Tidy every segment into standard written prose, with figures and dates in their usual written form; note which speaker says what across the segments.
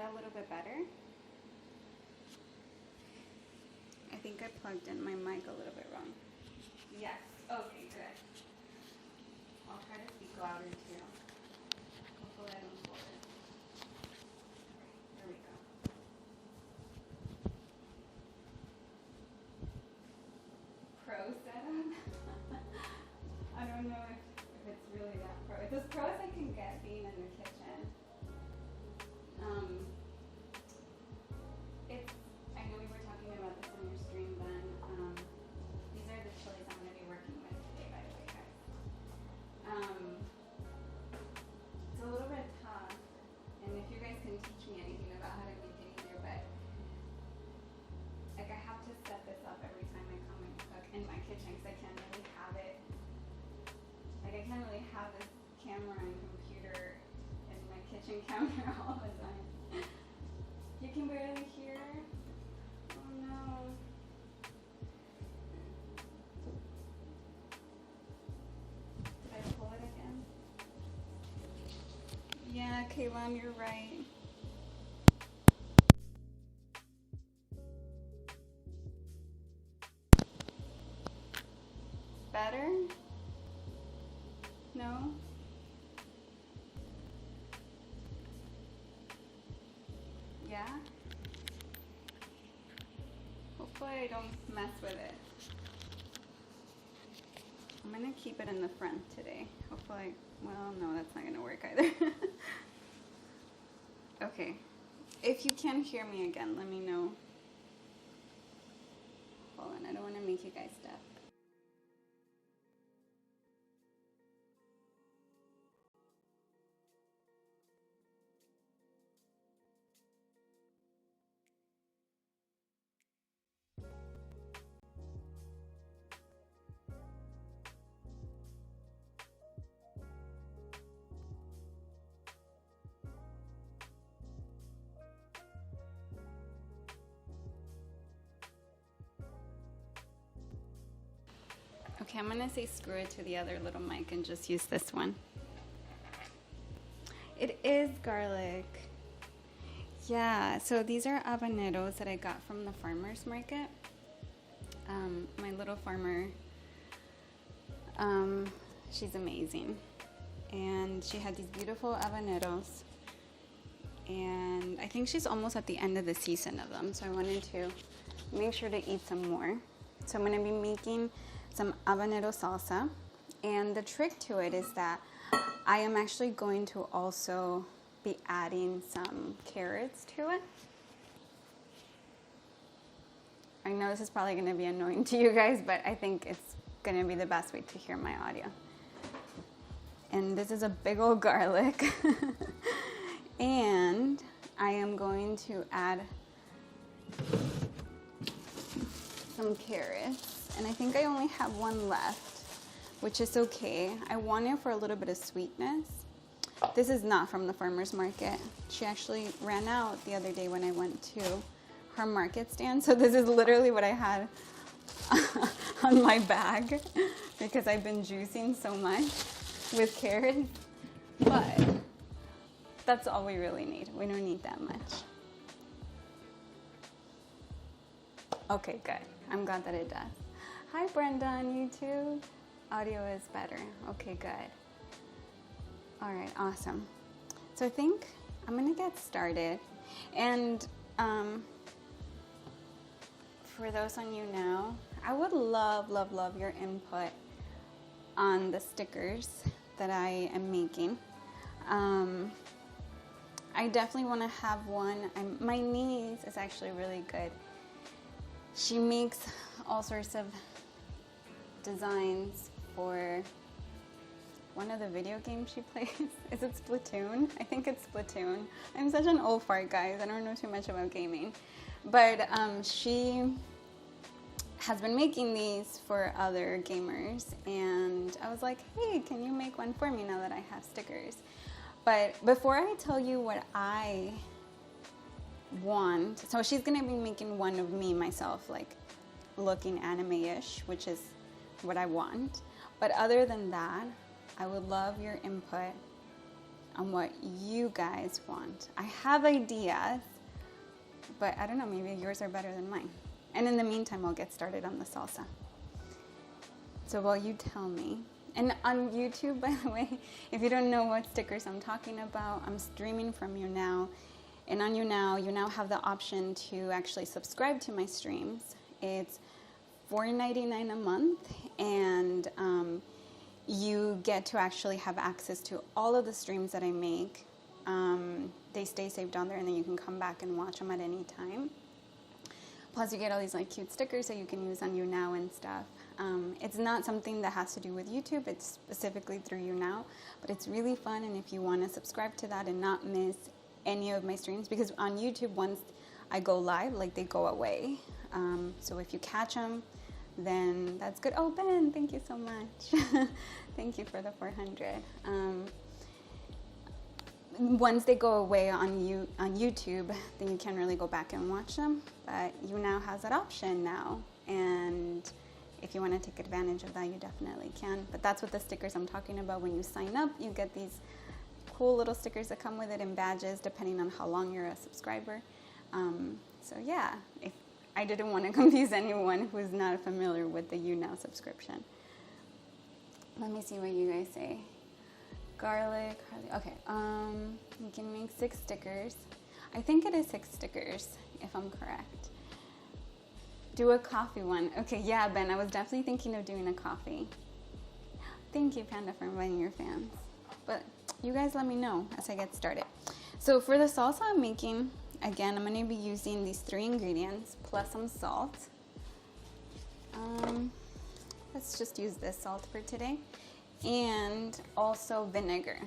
Speaker 1: that a little bit better? I think I plugged in my mic a little bit wrong. Yes. Okay, good. I'll try to speak louder too. Hopefully I don't hold it. There we go. Pro setup? I don't know if it's really that pro. It's as pro as I can get being in the kitchen. I know we were talking about this on your stream then. These are the chilies I'm going to be working with today, by the way, guys. It's a little bit tough, and if you guys can teach me anything about how to make it easier, but like I have to set this up every time I come and cook in my kitchen because I can't really have it. Like I can't really have this camera and computer in my kitchen counter all the time. You can barely hear. Oh no. Did I pull it again? Yeah, Kaylon, you're right. Better? No? Yeah? Hopefully I don't mess with it. I'm gonna keep it in the front today. Hopefully, well, no, that's not gonna work either. Okay. If you can hear me again, let me know. Hold on, I don't wanna make you guys deaf. Okay, I'm gonna say screw it to the other little mic and just use this one. It is garlic. Yeah, so these are habaneros that I got from the farmer's market. My little farmer, she's amazing. And she had these beautiful habaneros. And I think she's almost at the end of the season of them, so I wanted to make sure to eat some more. So I'm gonna be making some habanero salsa, and the trick to it is that I am actually going to also be adding some carrots to it. I know this is probably going to be annoying to you guys, but I think it's going to be the best way to hear my audio. And this is a big old garlic. And I am going to add some carrots. And I think I only have one left, which is okay. I want it for a little bit of sweetness. This is not from the farmer's market. She actually ran out the other day when I went to her market stand. So this is literally what I had on my bag because I've been juicing so much with carrots. But that's all we really need. We don't need that much. Okay, good. I'm glad that it does. Hi, Brenda on YouTube. Audio is better. Okay, good. All right, awesome. So I think I'm gonna get started. And for those on YouNow, I would love, love, love your input on the stickers that I am making. I definitely want to have one. My niece is actually really good. She makes all sorts of designs for one of the video games she plays. Is it Splatoon? I think it's Splatoon. I'm such an old fart, guys. I don't know too much about gaming. But she has been making these for other gamers. And I was like, hey, can you make one for me now that I have stickers? But before I tell you what I want, so she's gonna be making one of me myself, like looking anime-ish, which is what I want. But other than that, I would love your input on what you guys want. I have ideas, but I don't know, maybe yours are better than mine. And in the meantime, I'll get started on the salsa. So while you tell me, and on YouTube, by the way, if you don't know what stickers I'm talking about, I'm streaming from YouNow. And on YouNow, you now have the option to actually subscribe to my streams. It's $4.99 a month, and you get to actually have access to all of the streams that I make. They stay saved on there, and then you can come back and watch them at any time. Plus, you get all these like cute stickers that you can use on YouNow and stuff. It's not something that has to do with YouTube. It's specifically through YouNow, but it's really fun. And if you want to subscribe to that and not miss any of my streams, because on YouTube, once I go live, like they go away. So if you catch them, then that's good. Oh, Ben, thank you so much. Thank you for the 400. Once they go away on YouTube, then you can't really go back and watch them. But YouNow has that option now, and if you want to take advantage of that, you definitely can. But that's what the stickers I'm talking about. When you sign up, you get these cool little stickers that come with it and badges, depending on how long you're a subscriber. So yeah, if I didn't want to confuse anyone who's not familiar with the YouNow subscription. Let me see what you guys say. Garlic, okay, you can make 6 stickers. I think it is 6 stickers, if I'm correct. Do a coffee one. Okay, yeah, Ben, I was definitely thinking of doing a coffee. Thank you, Panda, for inviting your fans. But you guys let me know as I get started. So for the salsa I'm making, again, I'm going to be using these 3 ingredients plus some salt. Let's just use this salt for today. And also vinegar.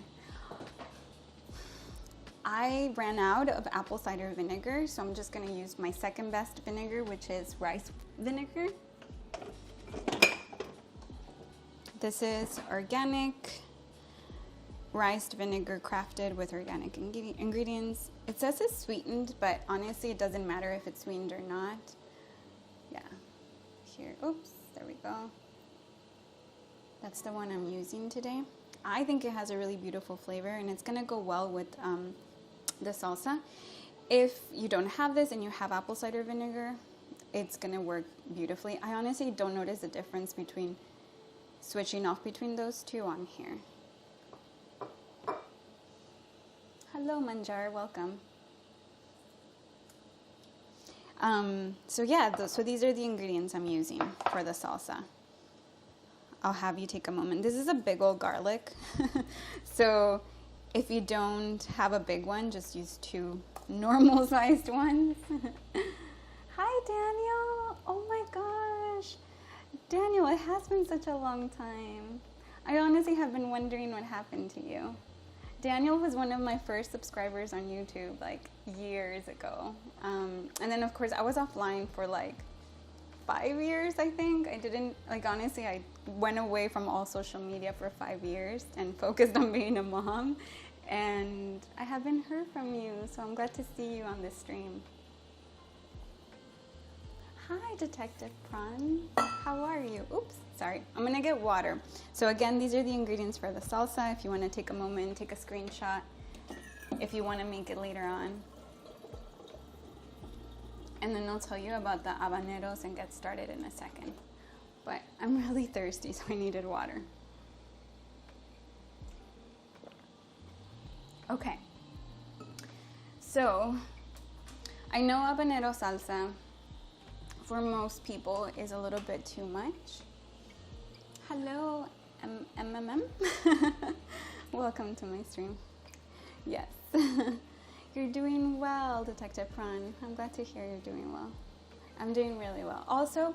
Speaker 1: I ran out of apple cider vinegar, so I'm just going to use my second best vinegar, which is rice vinegar. This is organic rice vinegar crafted with organic ingredients. It says it's sweetened, but honestly it doesn't matter if it's sweetened or not. Yeah, here, oops, there we go. That's the one I'm using today. I think it has a really beautiful flavor, and it's gonna go well with the salsa. If you don't have this and you have apple cider vinegar, it's gonna work beautifully. I honestly don't notice the difference between switching off between those two on here. Hello, Manjar, welcome. So yeah, so these are the ingredients I'm using for the salsa. I'll have you take a moment. This is a big old garlic. So if you don't have a big one, just use 2 normal sized ones. Hi, Daniel. Oh my gosh. Daniel, it has been such a long time. I honestly have been wondering what happened to you. Daniel was one of my first subscribers on YouTube like years ago. And then of course I was offline for like 5 years, I think. I didn't, like, honestly, I went away from all social media for 5 years and focused on being a mom. And I haven't heard from you, so I'm glad to see you on this stream. Hi, Detective Prawn. How are you? Oops, sorry. I'm gonna get water. So again, these are the ingredients for the salsa. If you wanna take a moment, take a screenshot. If you wanna make it later on. And then I'll tell you about the habaneros and get started in a second. But I'm really thirsty, so I needed water. Okay. So, I know habanero salsa, for most people, is a little bit too much. Hello, MMM. Welcome to my stream. Yes. You're doing well, Detective Prawn. I'm glad to hear you're doing well. I'm doing really well. Also,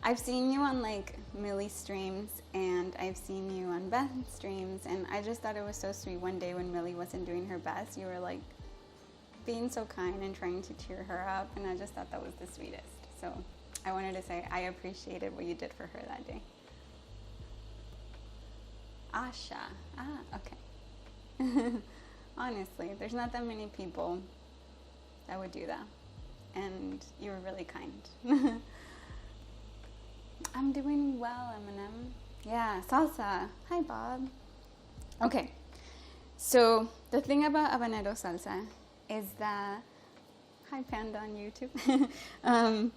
Speaker 1: I've seen you on like Millie's streams, and I've seen you on Beth's streams, and I just thought it was so sweet one day when Millie wasn't doing her best. You were like being so kind and trying to cheer her up, and I just thought that was the sweetest. So I wanted to say I appreciated what you did for her that day. Asha. Okay. Honestly, there's not that many people that would do that. And you were really kind. I'm doing well, Eminem. Yeah, salsa. Hi, Bob. Okay. So the thing about habanero salsa is that, hi Panda on YouTube,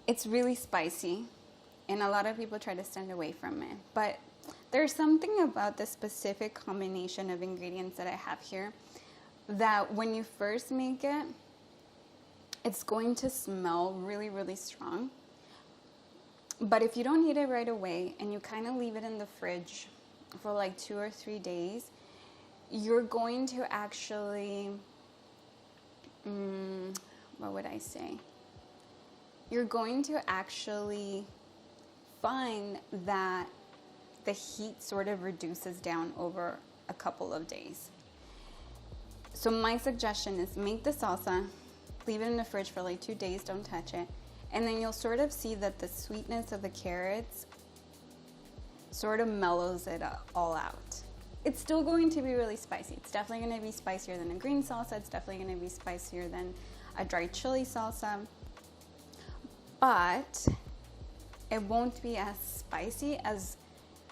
Speaker 1: it's really spicy, and a lot of people try to stand away from it. But there's something about the specific combination of ingredients that I have here that when you first make it, it's going to smell really, really strong. But if you don't eat it right away and you kind of leave it in the fridge for like 2 or 3 days, you're going to actually, what would I say? You're going to actually find that the heat sort of reduces down over a couple of days. So my suggestion is make the salsa, leave it in the fridge for like 2 days, don't touch it, and then you'll sort of see that the sweetness of the carrots sort of mellows it all out. It's still going to be really spicy. It's definitely going to be spicier than a green salsa. It's definitely going to be spicier than a dry chili salsa. But it won't be as spicy as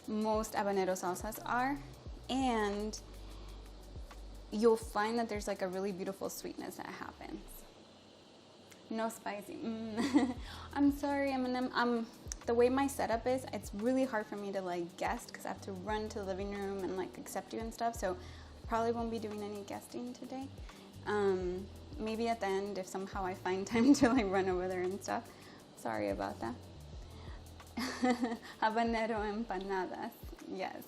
Speaker 1: most habanero salsas are. And you'll find that there's like a really beautiful sweetness that happens. No spicy. I'm sorry. The way my setup is, it's really hard for me to like guest because I have to run to the living room and like accept you and stuff. So probably won't be doing any guesting today. Maybe at the end if somehow I find time to like run over there and stuff. Sorry about that. Habanero empanadas. Yes,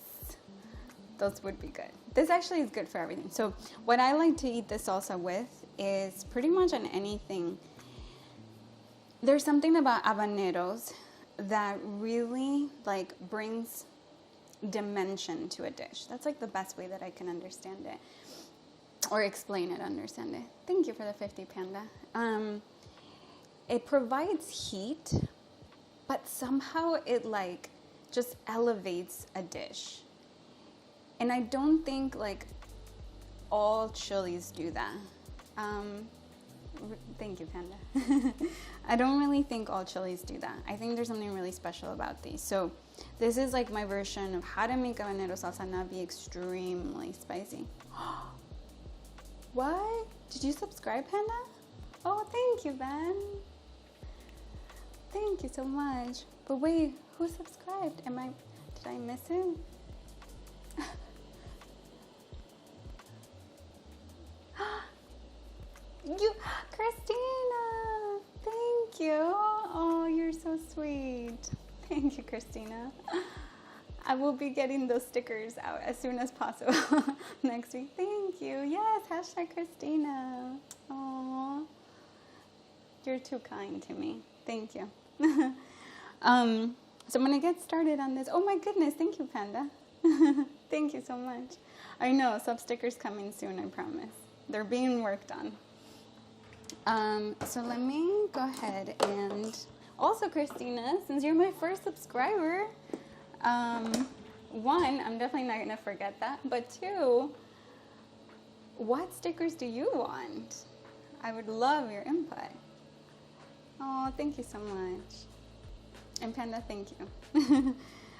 Speaker 1: those would be good. This actually is good for everything. So what I like to eat this salsa with is pretty much on anything. There's something about habaneros that really like brings dimension to a dish. That's like the best way that I can understand it or explain it, understand it. Thank you for the 50 Panda. It provides heat, but somehow it like just elevates a dish. And I don't think like all chilies do that. Thank you, Panda. I don't really think all chilies do that. I think there's something really special about these. So this is like my version of how to make habanero salsa not be extremely spicy. What? Did you subscribe, Panda? Oh, thank you, Ben. Thank you so much. But wait, who subscribed? Did I miss it? You, Christina, thank you. Oh, you're so sweet. Thank you, Christina. I will be getting those stickers out as soon as possible next week. Thank you. Yes, hashtag Christina. Oh, you're too kind to me. Thank you. So I'm gonna get started on this. Oh my goodness, thank you, Panda. Thank you so much. I know, sub stickers coming soon, I promise. They're being worked on. So let me go ahead and also, Christina, since you're my first subscriber, one, I'm definitely not gonna forget that, but two, what stickers do you want? I would love your input. Oh, thank you so much. And Panda, thank you.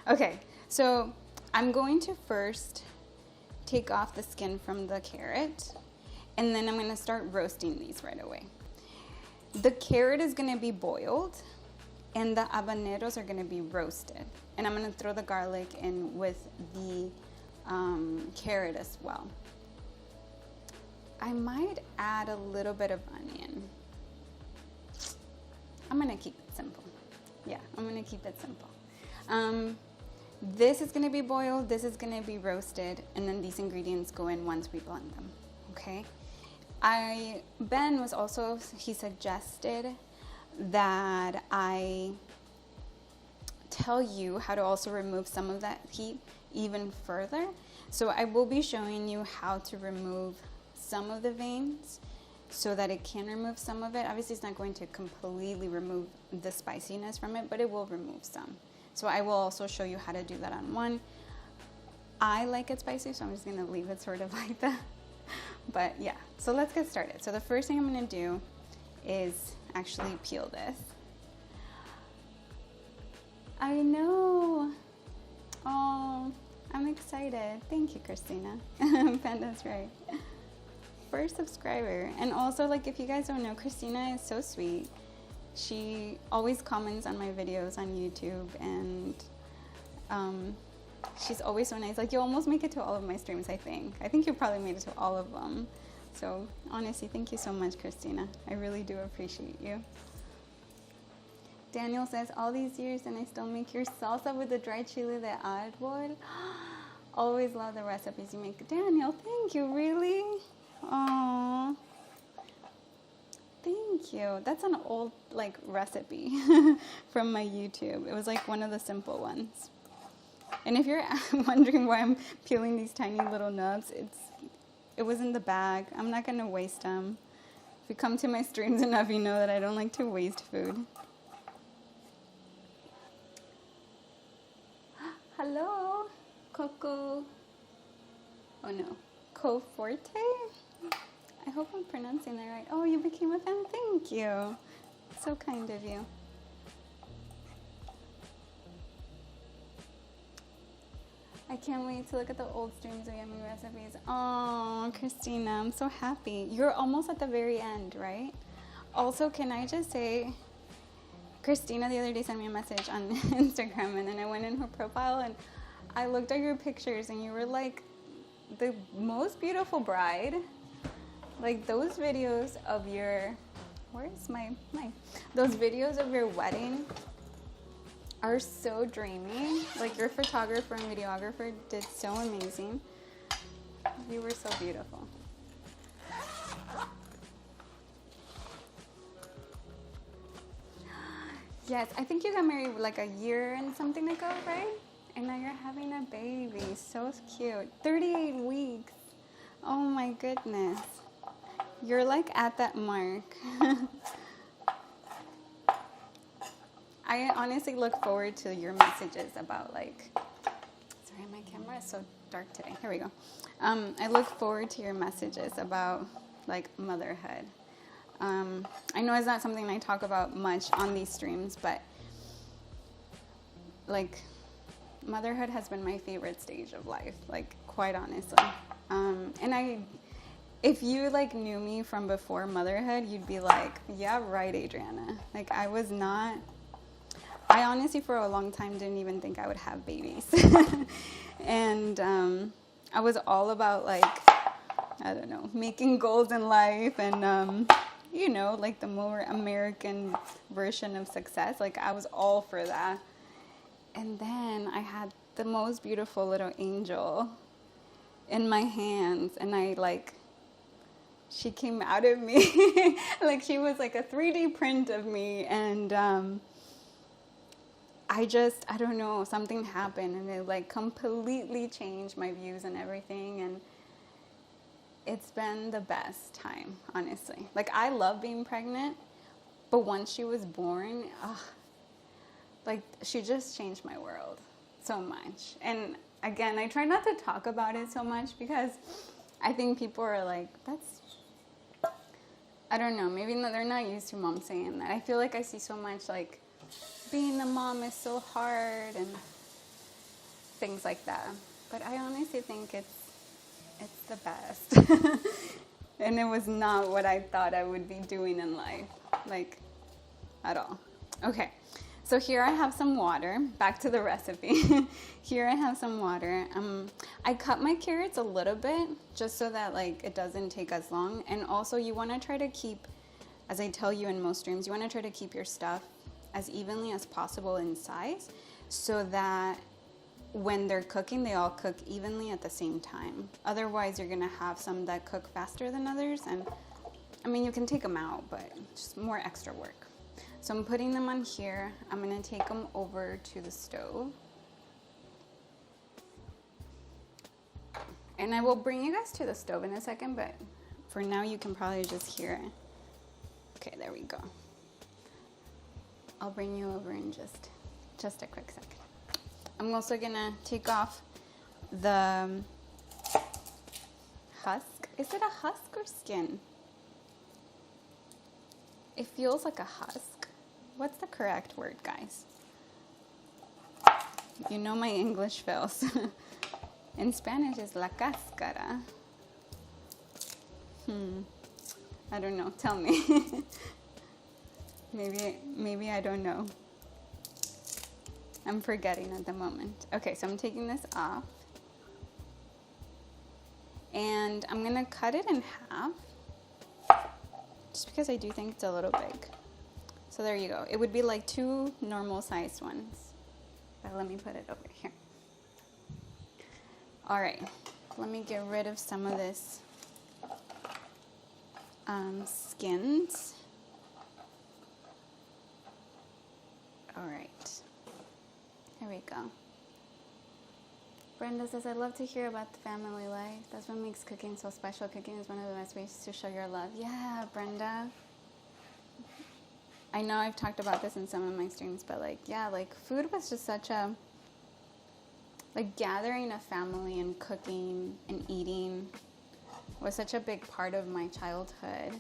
Speaker 1: Okay, so I'm going to first take off the skin from the carrot, and then I'm going to start roasting these right away. The carrot is going to be boiled, and the habaneros are going to be roasted. And I'm going to throw the garlic in with the carrot as well. I might add a little bit of onion. I'm going to keep it simple. Yeah, I'm going to keep it simple. This is going to be boiled, this is going to be roasted, and then these ingredients go in once we blend them, okay? Ben was also, he suggested that I tell you how to also remove some of that heat even further. So I will be showing you how to remove some of the veins so that it can remove some of it. Obviously, it's not going to completely remove the spiciness from it, but it will remove some. So I will also show you how to do that on one. I like it spicy, so I'm just gonna leave it sort of like that. But yeah, so let's get started. So the first thing I'm gonna do is actually peel this. I know. Oh, I'm excited. Thank you, Christina. Panda's right. First subscriber. And also, like, if you guys don't know, Christina is so sweet. She always comments on my videos on YouTube, and she's always so nice. Like, you almost make it to all of my streams, I think. I think you probably made it to all of them. So, honestly, thank you so much, Christina. I really do appreciate you. Daniel says, all these years and I still make your salsa with the dried chili de árbol. Always love the recipes you make. Daniel, thank you, really? Aww. Thank you. That's an old, like, recipe from my YouTube. It was, like, one of the simple ones. And if you're wondering why I'm peeling these tiny little nubs, it was in the bag. I'm not going to waste them. If you come to my streams enough, you know that I don't like to waste food. Hello, Coco. Oh no, Coforte? I hope I'm pronouncing that right. Oh, you became a fan? Thank you. So kind of you. I can't wait to look at the old streams of yummy recipes. Oh, Christina, I'm so happy. You're almost at the very end, right? Also, can I just say, Christina the other day sent me a message on Instagram, and then I went in her profile and I looked at your pictures, and you were like the most beautiful bride. Like, those videos of your, where's my those videos of your wedding are so dreamy. Like, your photographer and videographer did so amazing. You were so beautiful. Yes, I think you got married like a year and something ago, right? And now you're having a baby. So cute. 38 weeks. Oh my goodness. You're like at that mark. I honestly look forward to your messages about, like, sorry, my camera is so dark today. Here we go. I look forward to your messages about, like, motherhood. I know it's not something I talk about much on these streams, but, like, motherhood has been my favorite stage of life, like, quite honestly. And if you, like, knew me from before motherhood, you'd be like, yeah, right, Adriana. Like, I honestly, for a long time, didn't even think I would have babies. And I was all about, like, I don't know, making goals in life and, you know, like the more American version of success. Like, I was all for that. And then I had the most beautiful little angel in my hands, and she came out of me. Like, she was like a 3D print of me, and I don't know, something happened, and it, like, completely changed my views and everything, and it's been the best time, honestly. Like, I love being pregnant, but once she was born, like, she just changed my world so much. And again, I try not to talk about it so much because I think people are like, I don't know, maybe they're not used to mom saying that. I feel like I see so much, like, being a mom is so hard and things like that. But I honestly think it's the best. And it was not what I thought I would be doing in life, like, at all. Okay, so here I have some water. Back to the recipe. Here I have some water. I cut my carrots a little bit just so that, like, it doesn't take as long. And also, you want to try to keep, as I tell you in most streams, you want to try to keep your stuff as evenly as possible in size so that when they're cooking, they all cook evenly at the same time. Otherwise, you're gonna have some that cook faster than others, and I mean, you can take them out, but just more extra work. So I'm putting them on here. I'm gonna take them over to the stove. And I will bring you guys to the stove in a second, but for now, you can probably just hear it. Okay, there we go. I'll bring you over in just a quick second. I'm also gonna take off the husk. Is it a husk or skin? It feels like a husk. What's the correct word, guys? You know my English fails. In Spanish, it's la cáscara. I don't know. Tell me. Maybe I don't know. I'm forgetting at the moment. Okay, so I'm taking this off. And I'm gonna cut it in half. Just because I do think it's a little big. So there you go. It would be like 2 normal sized ones. But let me put it over here. All right, let me get rid of some of this skins. All right, here we go. Brenda says, I love to hear about the family life. That's what makes cooking so special. Cooking is one of the best ways to show your love. Yeah, Brenda. I know I've talked about this in some of my streams, but like, yeah, like food was just such a, like gathering a family and cooking and eating was such a big part of my childhood.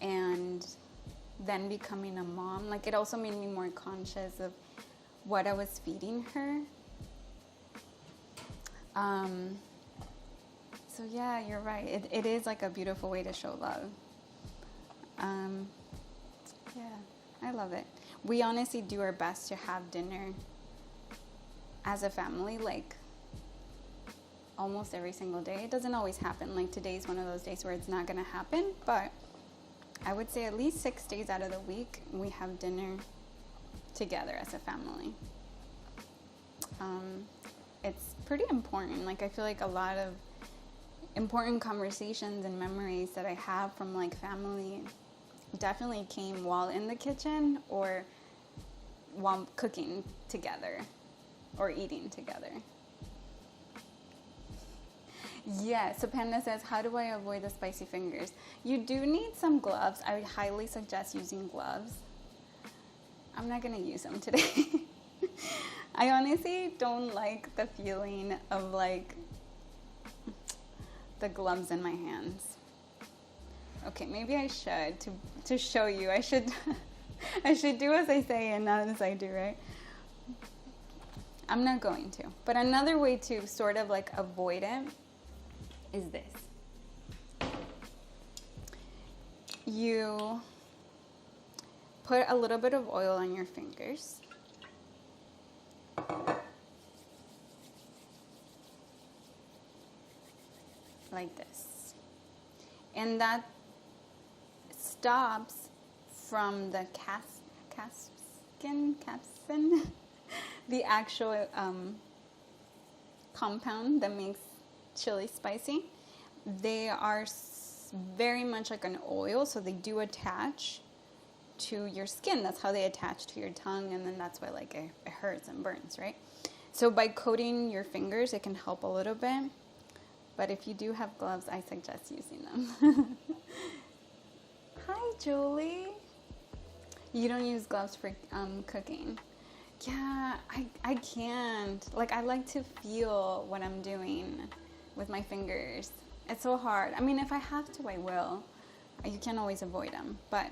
Speaker 1: And then becoming a mom, like it also made me more conscious of what I was feeding her. So yeah, you're right. It is like a beautiful way to show love. Yeah, I love it. We honestly do our best to have dinner as a family, like almost every single day. It doesn't always happen. Like today's one of those days where it's not gonna happen, but I would say at least 6 days out of the week, we have dinner together as a family. It's pretty important. Like I feel like a lot of important conversations and memories that I have from like family definitely came while in the kitchen or while cooking together or eating together. Yeah, so Panda says, how do I avoid the spicy fingers? You do need some gloves. I would highly suggest using gloves. I'm not gonna use them today. I honestly don't like the feeling of like the gloves in my hands. Okay, maybe I should to show you. I should I should do as I say and not as I do, right? I'm not going to. But another way to sort of like avoid it is this. You put a little bit of oil on your fingers. Like this. And that stops from the capsaicin, the actual compound that makes chili spicy. They are very much like an oil, so they do attach to your skin. That's how they attach to your tongue, and then that's why like it hurts and burns, right? So by coating your fingers, it can help a little bit. But if you do have gloves, I suggest using them. Hi, Julie. You don't use gloves for cooking. Yeah, I can't. Like, I like to feel what I'm doing with my fingers. It's so hard. I mean, if I have to, I will. You can always avoid them. But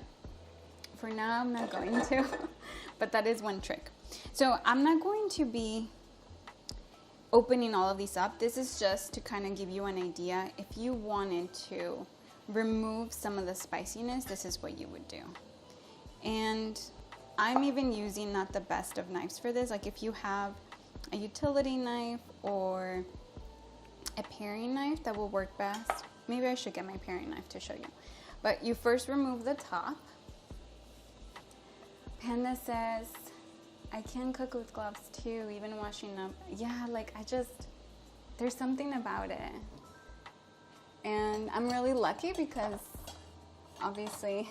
Speaker 1: for now, I'm not going to. But that is one trick. So I'm not going to be opening all of these up. This is just to kind of give you an idea. If you wanted to remove some of the spiciness, this is what you would do. And I'm even using not the best of knives for this. Like if you have a utility knife or a paring knife, that will work best. Maybe I should get my paring knife to show you. But you first remove the top. Panda says, I can cook with gloves too, even washing up. Yeah, like there's something about it. And I'm really lucky because obviously,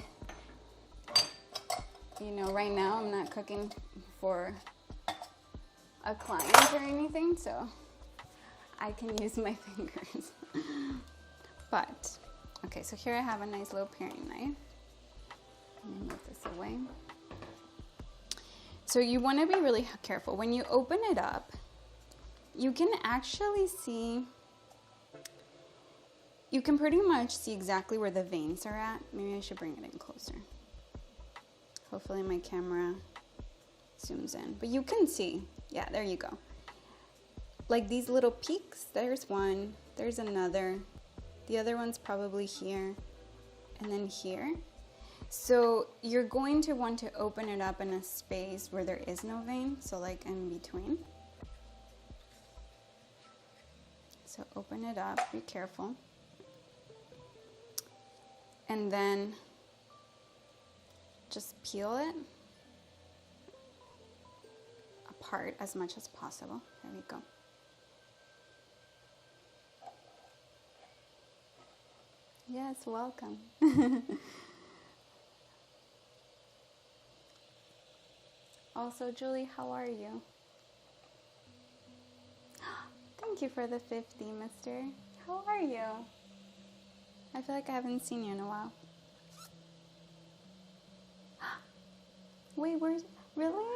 Speaker 1: you know, right now I'm not cooking for a client or anything, so I can use my fingers. But, okay, so here I have a nice little paring knife. Let me move this away. So you want to be really careful. When you open it up, you can actually see, you can pretty much see exactly where the veins are at. Maybe I should bring it in closer. Hopefully my camera zooms in. But you can see, yeah, there you go. like these little peaks. There's one, there's another. The other one's probably here, and then here. So you're going to want to open it up in a space where there is no vein, so like in between. So open it up, be careful. And then just peel it apart as much as possible. There we go. Yes, welcome. Also, Julie, how are you? Thank you for the 50, mister. How are you? I feel like I haven't seen you in a while. Wait, where's... Really?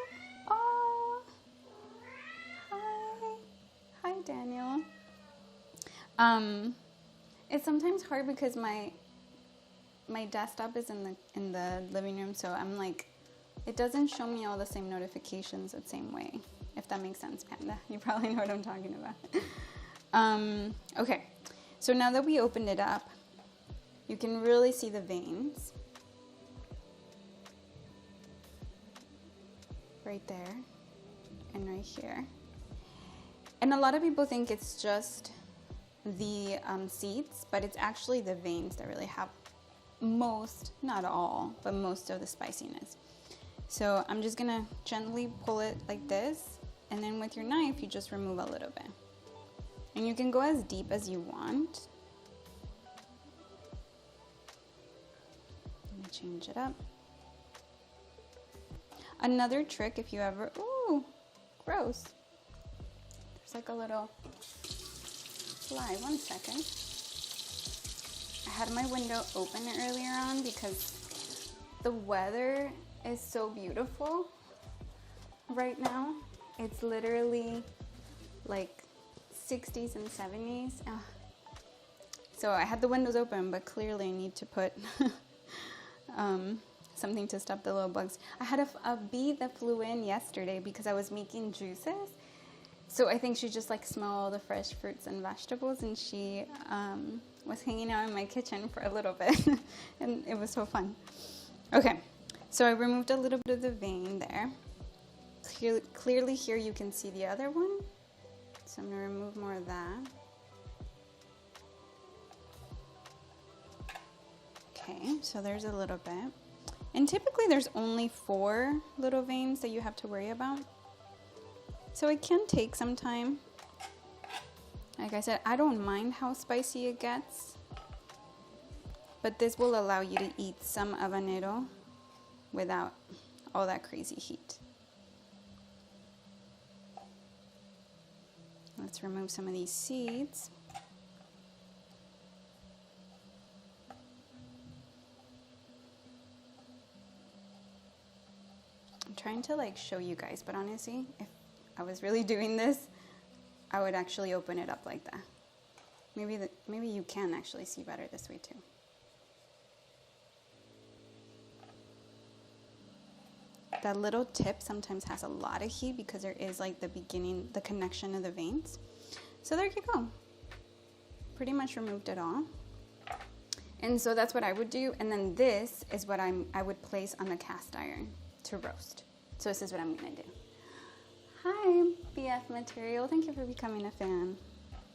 Speaker 1: Oh! Hi. Hi, Daniel. It's sometimes hard because my desktop is in the living room, so I'm like... It doesn't show me all the same notifications the same way, if that makes sense, Panda. You probably know what I'm talking about. Okay, so now that we opened it up, you can really see the veins. Right there and right here. And a lot of people think it's just the seeds, but it's actually the veins that really have most, not all, but most of the spiciness. So I'm just gonna gently pull it like this, and then with your knife, you just remove a little bit. And you can go as deep as you want. Let me change it up. Another trick, if you ever, ooh, gross. There's like a little fly, 1 second. I had my window open earlier on because the weather is so beautiful right now. It's literally like 60s and 70s. So I had the windows open, but clearly I need to put something to stop the little bugs. I had a bee that flew in yesterday because I was making juices. So I think she just like smelled all the fresh fruits and vegetables, and she was hanging out in my kitchen for a little bit and it was so fun. Okay. So I removed a little bit of the vein there. Clearly here you can see the other one. So I'm gonna remove more of that. Okay, so there's a little bit. And typically there's only 4 little veins that you have to worry about. So it can take some time. Like I said, I don't mind how spicy it gets, but this will allow you to eat some habanero without all that crazy heat. Let's remove some of these seeds. I'm trying to like show you guys, but honestly, if I was really doing this, I would actually open it up like that. Maybe you can actually see better this way too. That little tip sometimes has a lot of heat because there is like the connection of the veins. So there you go. Pretty much removed it all. And so that's what I would do. And then this is what I would place on the cast iron to roast. So this is what I'm gonna do. Hi, BF Material. Thank you for becoming a fan.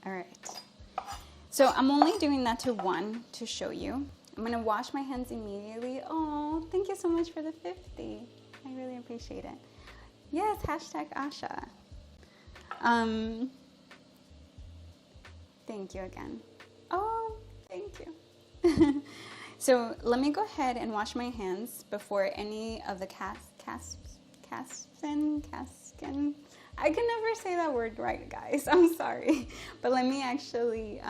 Speaker 1: All right. So I'm only doing that to 1 to show you. I'm gonna wash my hands immediately. Oh, thank you so much for the 50. I really appreciate it. Yes, hashtag Asha. Thank you again. Oh, thank you. So let me go ahead and wash my hands before any of the caskin. I can never say that word right, guys. I'm sorry. But let me actually,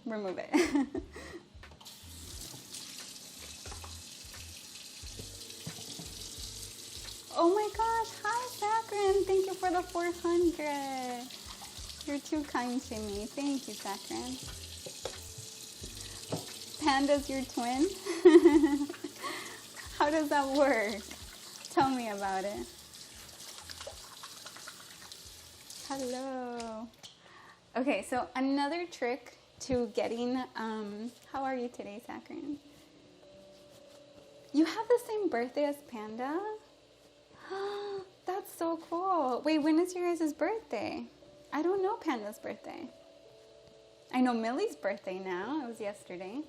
Speaker 1: remove it. Oh my gosh, hi Sakrin, thank you for the 400. You're too kind to me. Thank you, Sakrin. Panda's your twin? How does that work? Tell me about it. Hello. Okay, so another trick to getting, how are you today, Sakharin? You have the same birthday as Panda? That's so cool. Wait, when is your guys' birthday? I don't know Panda's birthday. I know Millie's birthday now. It was yesterday.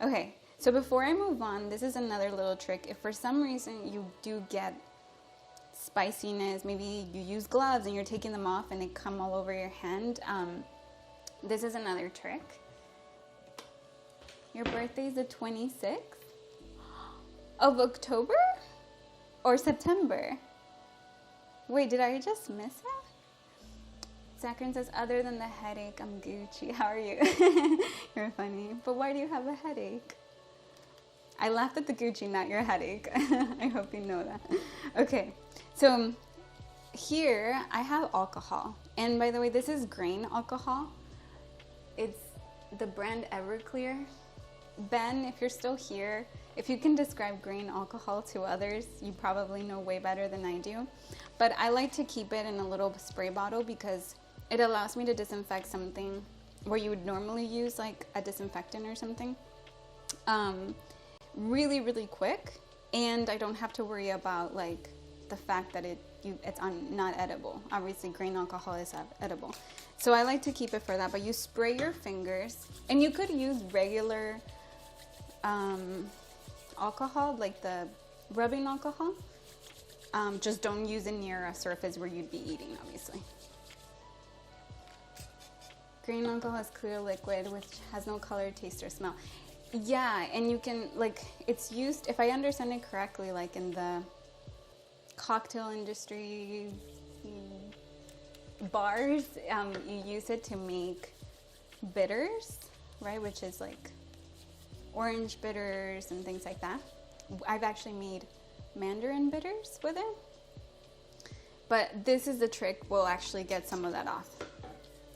Speaker 1: Okay, so before I move on, this is another little trick. If for some reason you do get spiciness, maybe you use gloves and you're taking them off and they come all over your hand, this is another trick. Your birthday is the 26th of October or September? Wait, did I just miss it? Sakharin says, other than the headache, I'm Gucci. How are you? You're funny. But why do you have a headache? I laughed at the Gucci, not your headache. I hope you know that. Okay, so here I have alcohol. And by the way, this is grain alcohol. It's the brand Everclear. Ben, if you're still here, if you can describe grain alcohol to others, you probably know way better than I do. But I like to keep it in a little spray bottle because it allows me to disinfect something where you would normally use like a disinfectant or something really, really quick. And I don't have to worry about like the fact that it's not edible. Obviously, grain alcohol is edible. So I like to keep it for that. But you spray your fingers, and you could use regular alcohol, like the rubbing alcohol. Just don't use it near a surface where you'd be eating, obviously. Grain alcohol is clear liquid, which has no color, taste, or smell. Yeah, and you can, like, it's used, if I understand it correctly, like in the cocktail industry, bars, you use it to make bitters, right? Which is like orange bitters and things like that. I've actually made mandarin bitters with it. But this is the trick, we'll actually get some of that off.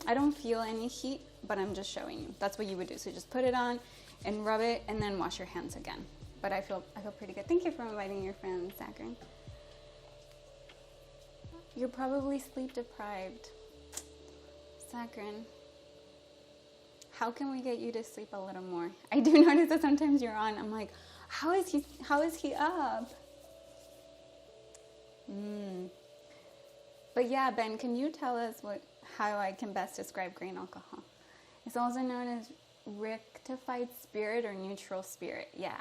Speaker 1: I don't feel any heat, but I'm just showing you. That's what you would do. So just put it on and rub it and then wash your hands again. But I feel pretty good. Thank you for inviting your friend, Sakharin. You're probably sleep deprived. Sakharin, how can we get you to sleep a little more? I do notice that sometimes you're on. I'm like, how is he up? But yeah, Ben, can you tell us how I can best describe grain alcohol? It's also known as rectified spirit or neutral spirit. Yeah.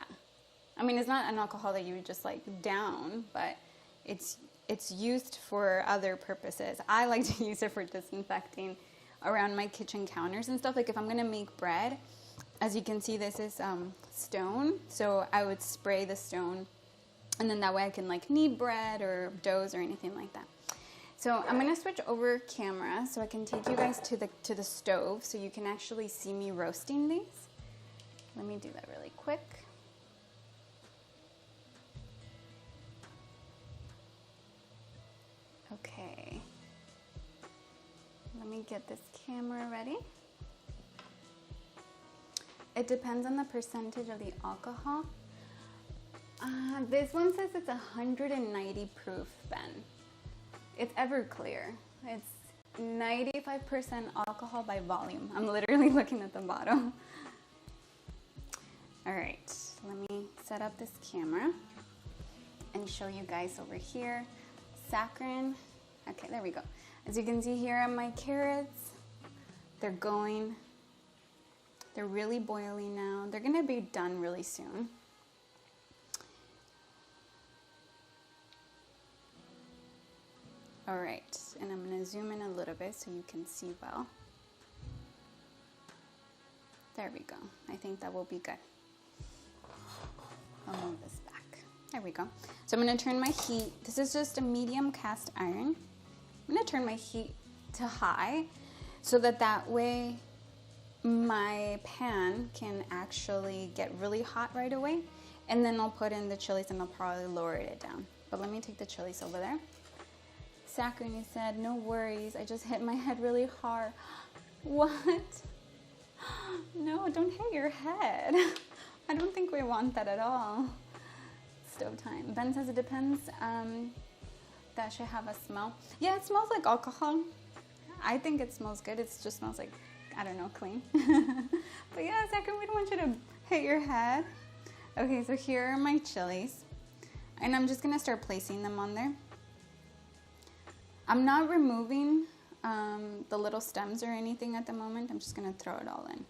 Speaker 1: I mean, it's not an alcohol that you would just like down, but it's used for other purposes. I like to use it for disinfecting around my kitchen counters and stuff. Like if I'm gonna make bread, as you can see, this is stone. So I would spray the stone, and then that way I can like knead bread or doughs or anything like that. So I'm gonna switch over camera so I can take you guys to the stove so you can actually see me roasting these. Let me do that really quick. Okay. Let me get this camera ready. It depends on the percentage of the alcohol. This one says it's 190 proof, Ben. It's Everclear. It's 95% alcohol by volume. I'm literally looking at the bottle. All right, let me set up this camera and show you guys over here. Sakharin. Okay, there we go. As you can see here on my carrots, they're really boiling now. They're gonna be done really soon. All right, and I'm gonna zoom in a little bit so you can see well. There we go. I think that will be good. I'll move this back. There we go. So I'm gonna turn my heat. This is just a medium cast iron. I'm gonna turn my heat to high so that way my pan can actually get really hot right away. And then I'll put in the chilies and I'll probably lower it down. But let me take the chilies over there. Sakharin said, no worries, I just hit my head really hard. What? No, don't hit your head. I don't think we want that at all. Stove time. Ben says it depends that should have a smell. Yeah, it smells like alcohol. I think it smells good. It just smells like, I don't know, clean. But yeah, second, we don't want you to hit your head. Okay, so here are my chilies. And I'm just gonna start placing them on there. I'm not removing the little stems or anything at the moment. I'm just gonna throw it all in.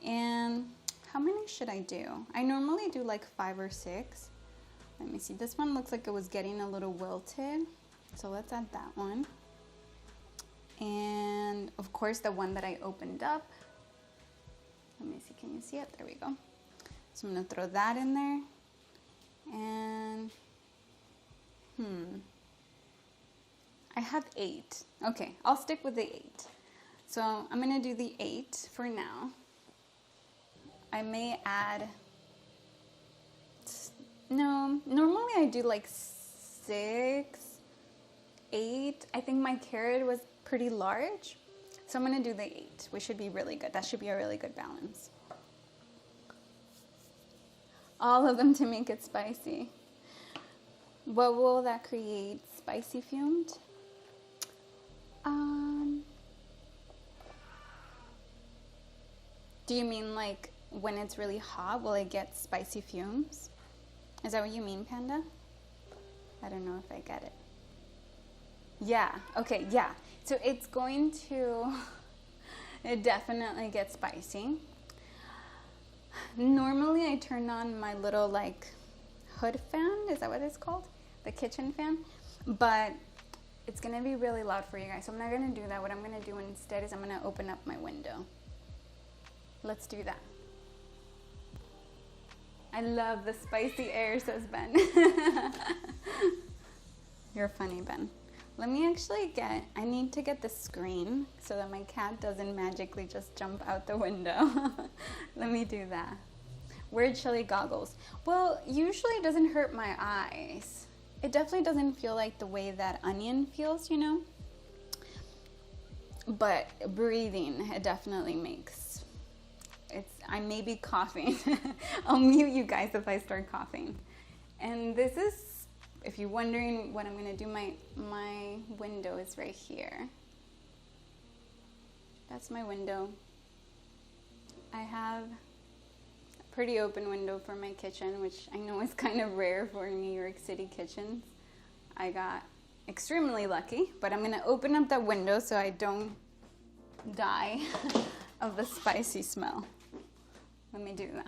Speaker 1: And how many should I do? I normally do like 5 or 6. Let me see, this one looks like it was getting a little wilted. So let's add that one. And of course the one that I opened up. Let me see, can you see it? There we go. So I'm gonna throw that in there. And, I have 8. Okay, I'll stick with the 8. So I'm gonna do the 8 for now. I may add, no, normally I do like 6, 8. I think my carrot was pretty large. So I'm gonna do the 8, which should be really good. That should be a really good balance. All of them to make it spicy. What will that create? Spicy fumed? Do you mean like when it's really hot, will it get spicy fumes? Is that what you mean, Panda? I don't know if I get it. Yeah, okay, yeah. So it's going to, it definitely gets spicy. Normally I turn on my little like hood fan, is that what it's called? The kitchen fan, but it's gonna be really loud for you guys, so I'm not gonna do that. What I'm gonna do instead is I'm gonna open up my window. Let's do that. I love the spicy air, says Ben. You're funny, Ben. Let me actually I need to get the screen so that my cat doesn't magically just jump out the window. Let me do that. Wear chili goggles. Well, usually it doesn't hurt my eyes. It definitely doesn't feel like the way that onion feels, you know? But breathing, it definitely makes. I may be coughing. I'll mute you guys if I start coughing. And this is, if you're wondering what I'm gonna do, my window is right here. That's my window. I have a pretty open window for my kitchen, which I know is kind of rare for New York City kitchens. I got extremely lucky, but I'm gonna open up that window so I don't die of the spicy smell. Let me do that.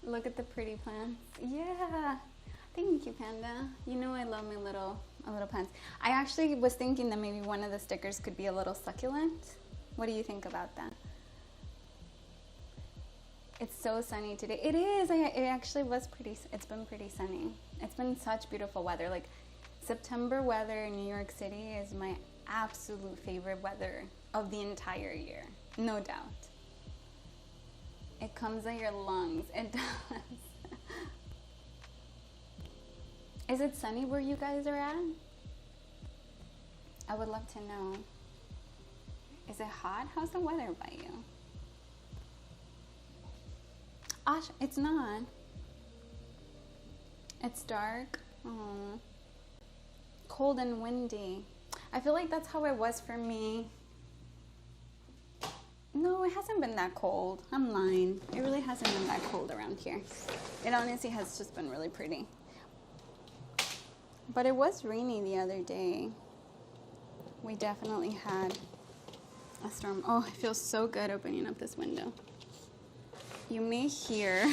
Speaker 1: Look at the pretty plants. Yeah, thank you, Panda. You know I love my little plants. I actually was thinking that maybe one of the stickers could be a little succulent. What do you think about that? It's so sunny today. It is. It actually was pretty. It's been pretty sunny. It's been such beautiful weather. Like September weather in New York City is my absolute favorite weather of the entire year, no doubt. It comes in your lungs. It does. Is it sunny where you guys are at? I would love to know. Is it hot? How's the weather by you? Ash, it's not. It's dark. Aww. Cold and windy. I feel like that's how it was for me. No, it hasn't been that cold. I'm lying. It really hasn't been that cold around here. It honestly has just been really pretty. But it was rainy the other day. We definitely had a storm. Oh, it feels so good opening up this window. You may hear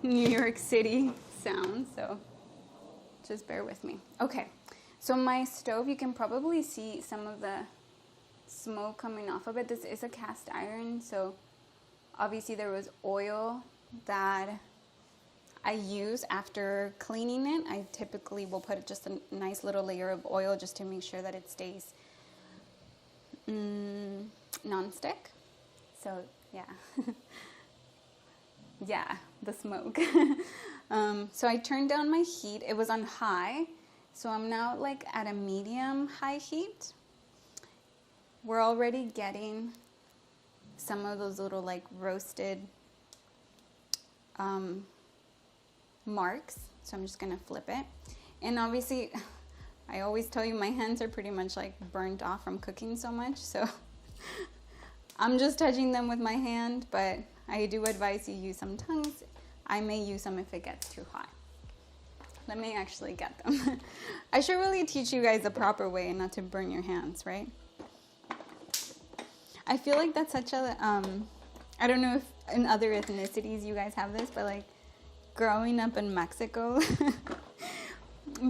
Speaker 1: New York City sounds, so just bear with me. Okay, so my stove, you can probably see some of the smoke coming off of it. This is a cast iron, so obviously there was oil that I use after cleaning it. I typically will put just a nice little layer of oil just to make sure that it stays non-stick. So yeah. Yeah, the smoke. So I turned down my heat. It was on high, so I'm now like at a medium high heat. We're already getting some of those little like roasted marks. So I'm just gonna flip it. And obviously, I always tell you my hands are pretty much like burnt off from cooking so much. So I'm just touching them with my hand, but I do advise you use some tongues. I may use them if it gets too hot. Let me actually get them. I should really teach you guys the proper way and not to burn your hands, right? I feel like that's such a, I don't know if in other ethnicities you guys have this, but like growing up in Mexico,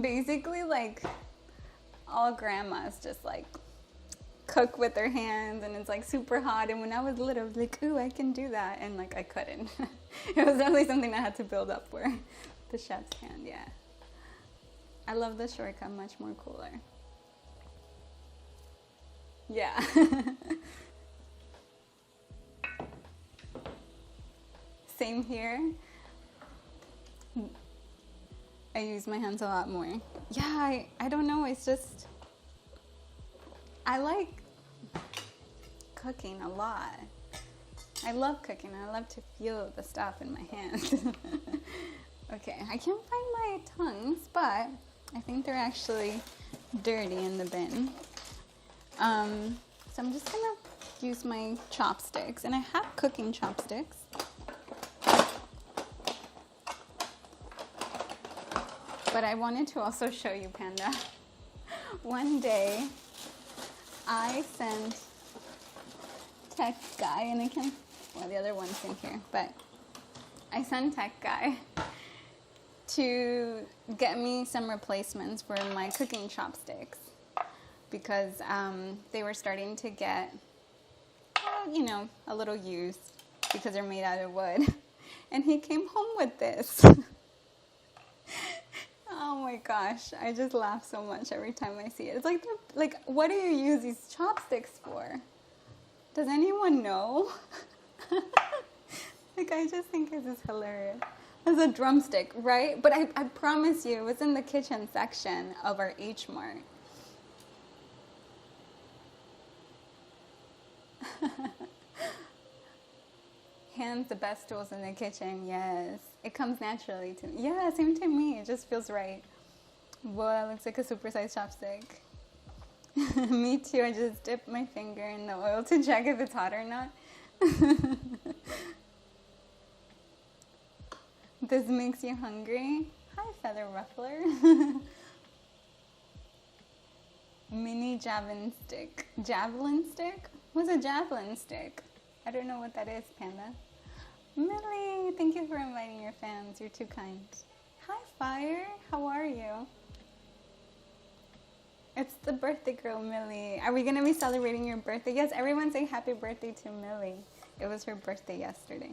Speaker 1: basically like all grandmas just like cook with their hands and it's like super hot. And when I was little, I was like, ooh, I can do that. And like I couldn't. It was definitely something I had to build up for. The chef's hand, yeah. I love the shortcut, much more cooler. Yeah. Same here. I use my hands a lot more. Yeah, I don't know, it's just, I like cooking a lot. I love cooking. I love to feel the stuff in my hands. Okay, I can't find my tongues, but I think they're actually dirty in the bin. So I'm just gonna use my chopsticks, and I have cooking chopsticks. But I wanted to also show you, Panda. One day, I sent Tech Guy, and I can, well, the other one's in here, but I sent Tech Guy to get me some replacements for my cooking chopsticks because they were starting to get, you know, a little used because they're made out of wood. And he came home with this. Oh my gosh, I just laugh so much every time I see it. It's like, what do you use these chopsticks for? Does anyone know? Like, I just think this is hilarious. It's a drumstick, right? But I promise you, it was in the kitchen section of our H Mart. Hands, the best tools in the kitchen, yes. It comes naturally to me. Yeah, same to me. It just feels right. Well, that looks like a supersized chopstick. Me too. I just dip my finger in the oil to check if it's hot or not. This makes you hungry? Hi, Feather Ruffler. Mini javelin stick. Javelin stick? What's a javelin stick? I don't know what that is, Panda. Millie, thank you for inviting your fans. You're too kind. Hi, Fire. How are you? It's the birthday girl, Millie. Are we going to be celebrating your birthday? Yes, everyone say happy birthday to Millie. It was her birthday yesterday.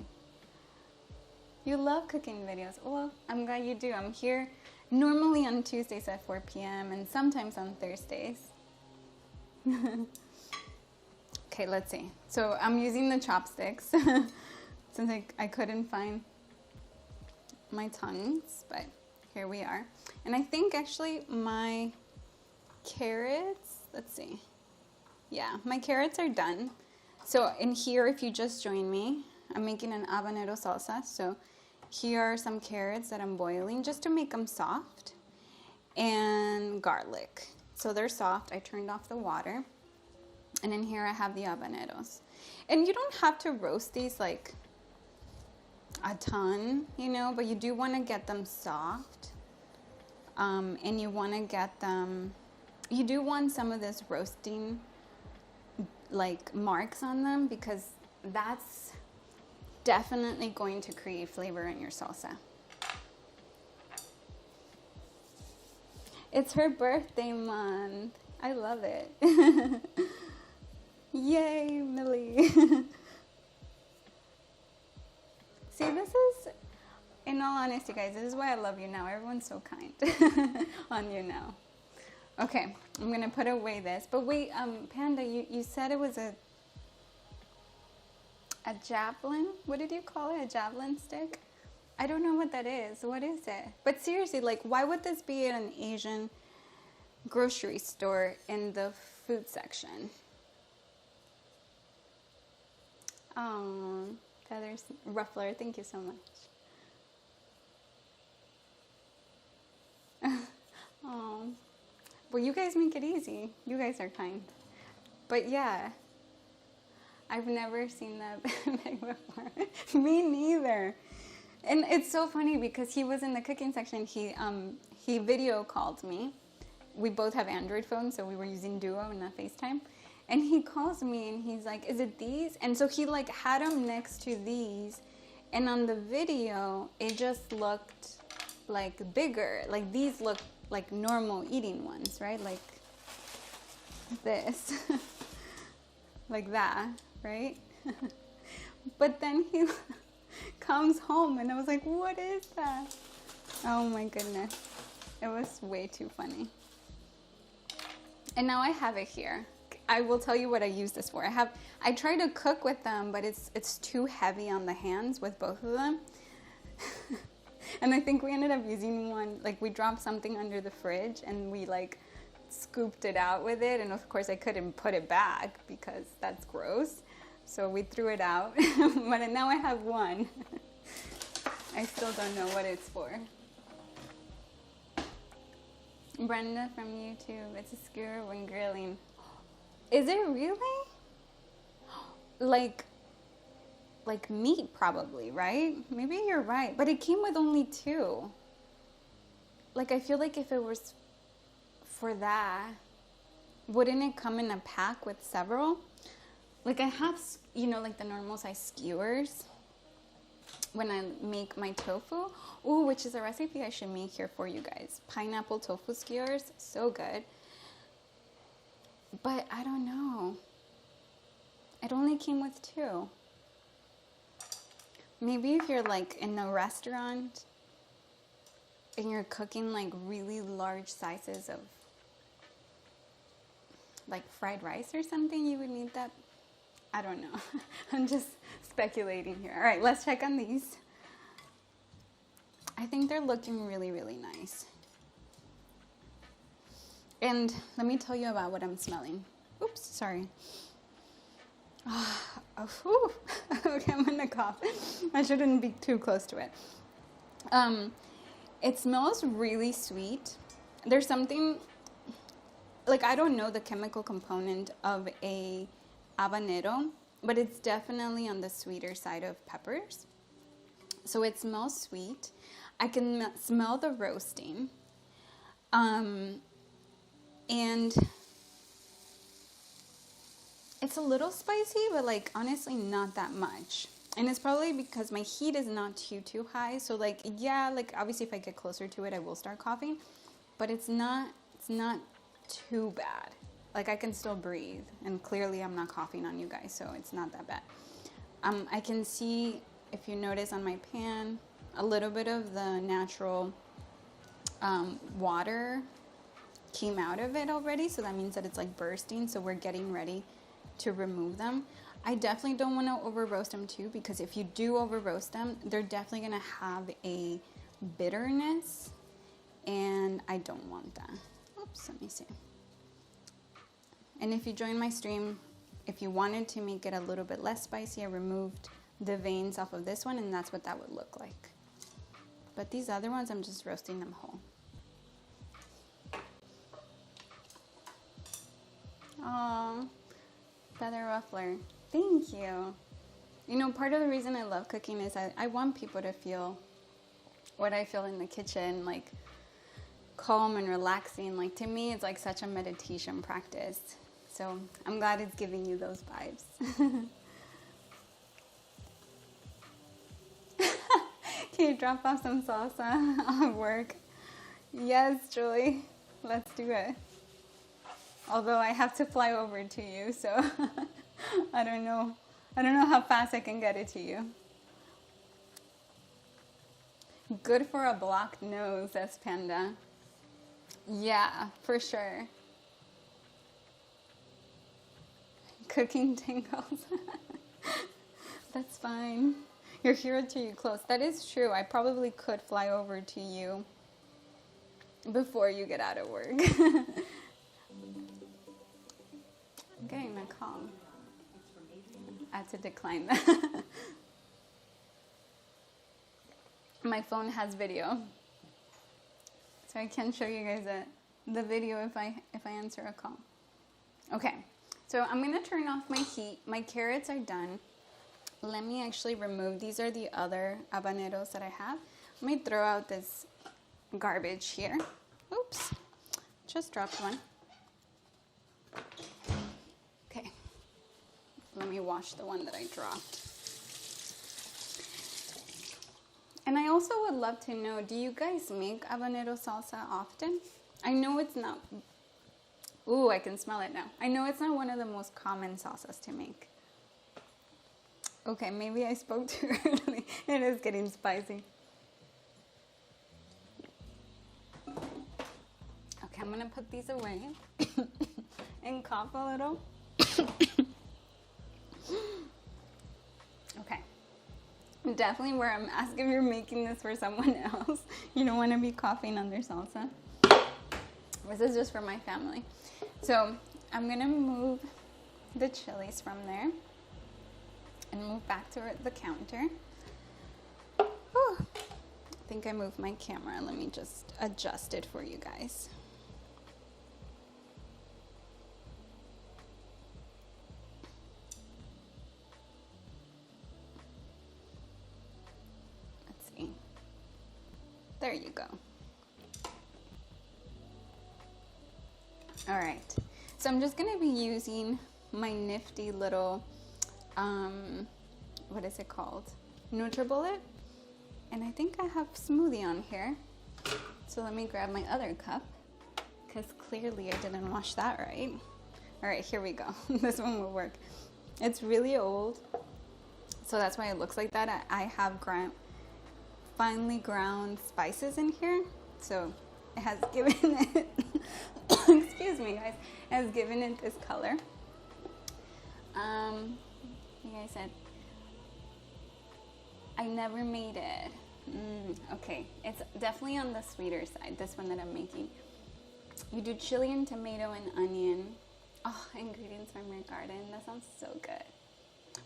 Speaker 1: You love cooking videos. Well, I'm glad you do. I'm here normally on Tuesdays at 4 p.m. and sometimes on Thursdays. Okay, let's see. So I'm using the chopsticks since I couldn't find my tongues, but here we are. And I think actually my carrots, let's see. Yeah, my carrots are done. So in here, if you just joined me, I'm making an habanero salsa. So here are some carrots that I'm boiling just to make them soft, and garlic. So they're soft. I turned off the water. And in here I have the habaneros. And you don't have to roast these like a ton, you know, but you do want to get them soft. And you want to get them, you do want some of this roasting like marks on them because that's definitely going to create flavor in your salsa. It's her birthday month. I love it. Yay, Millie. See, this is, in all honesty, guys, this is why I love YouNow. Everyone's so kind on YouNow. Okay, I'm going to put away this. But wait, Panda, you said it was a javelin? What did you call it? A javelin stick? I don't know what that is. What is it? But seriously, like, why would this be in an Asian grocery store in the food section? Oh, Feathers Ruffler, thank you so much. Well, you guys make it easy. You guys are kind. But yeah, I've never seen that big before. Me neither. And it's so funny because he was in the cooking section. He video called me. We both have Android phones, so we were using Duo and not FaceTime. And he calls me and he's like, "Is it these?" And so he like had them next to these. And on the video, it just looked like bigger. Like these look like normal eating ones, right? Like this, like that, right? But then he comes home and I was like, what is that? Oh my goodness. It was way too funny. And now I have it here. I will tell you what I use this for. I try to cook with them, but it's too heavy on the hands with both of them. And I think we ended up using one, like we dropped something under the fridge and we like scooped it out with it. And of course I couldn't put it back because that's gross. So we threw it out, but now I have one. I still don't know what it's for. Brenda from YouTube, it's a skewer when grilling. Is it really? Like meat probably, right? Maybe you're right, but it came with only 2. Like I feel like if it was for that, wouldn't it come in a pack with several? Like I have, you know, like the normal size skewers when I make my tofu. Ooh, which is a recipe I should make here for you guys. Pineapple tofu skewers, so good. But I don't know. It only came with 2. Maybe if you're like in a restaurant and you're cooking like really large sizes of like fried rice or something, you would need that. I don't know. I'm just speculating here. All right, let's check on these. I think they're looking really, really nice. And let me tell you about what I'm smelling. Oops, sorry. Oh, okay, I'm gonna cough. I shouldn't be too close to it. It smells really sweet. There's something, like I don't know the chemical component of a habanero, but it's definitely on the sweeter side of peppers. So it smells sweet. I can smell the roasting. And it's a little spicy, but like honestly not that much. And it's probably because my heat is not too high. So like, yeah, like obviously if I get closer to it, I will start coughing, but it's not too bad. Like I can still breathe, and clearly I'm not coughing on you guys, so it's not that bad. I can see, if you notice on my pan, a little bit of the natural water came out of it already, so that means that it's like bursting, so we're getting ready to remove them. I definitely don't want to over roast them too, because if you do over roast them, they're definitely going to have a bitterness, and I don't want that. Oops, let me see. And if you join my stream, if you wanted to make it a little bit less spicy, I removed the veins off of this one, and that's what that would look like. But these other ones, I'm just roasting them whole. Oh, feather ruffler. Thank you. You know, part of the reason I love cooking is I want people to feel what I feel in the kitchen, like calm and relaxing. Like to me, it's like such a meditation practice. So I'm glad it's giving you those vibes. Can you drop off some salsa at work? Yes, Julie, let's do it. Although I have to fly over to you, so I don't know how fast I can get it to you. Good for a blocked nose, says Panda. Yeah, for sure. Cooking tingles. That's fine. You're here till you close. That is true. I probably could fly over to you before you get out of work. I'm getting a call. I had to decline that. My phone has video, so I can show you guys it. the video if I answer a call. Okay, so I'm gonna turn off my heat. My carrots are done. Let me actually remove, these are the other habaneros that I have. Let me throw out this garbage here. Oops, just dropped one. Okay, let me wash the one that I dropped. And I also would love to know, do you guys make habanero salsa often? I know it's not, ooh, I can smell it now. I know it's not one of the most common salsas to make. Okay, maybe I spoke too early. It is getting spicy. Okay, I'm gonna put these away and cough a little. Okay. Definitely where I'm asking if you're making this for someone else. You don't want to be coughing on their salsa. This is just for my family. So I'm gonna move the chilies from there and move back to the counter. Whew. I think I moved my camera. Let me just adjust it for you guys. Let's see. There you go. All right. So I'm just gonna be using my nifty little what is it called? NutriBullet. And I think I have smoothie on here. So let me grab my other cup because clearly I didn't wash that right. All right, here we go. This one will work. It's really old, so that's why it looks like that. I have finely ground spices in here, so it has given it, excuse me guys, it has given it this color. Like I said, I never made it. Okay, it's definitely on the sweeter side, this one that I'm making. You do chili and tomato and onion. Oh, ingredients from your garden. That sounds so good.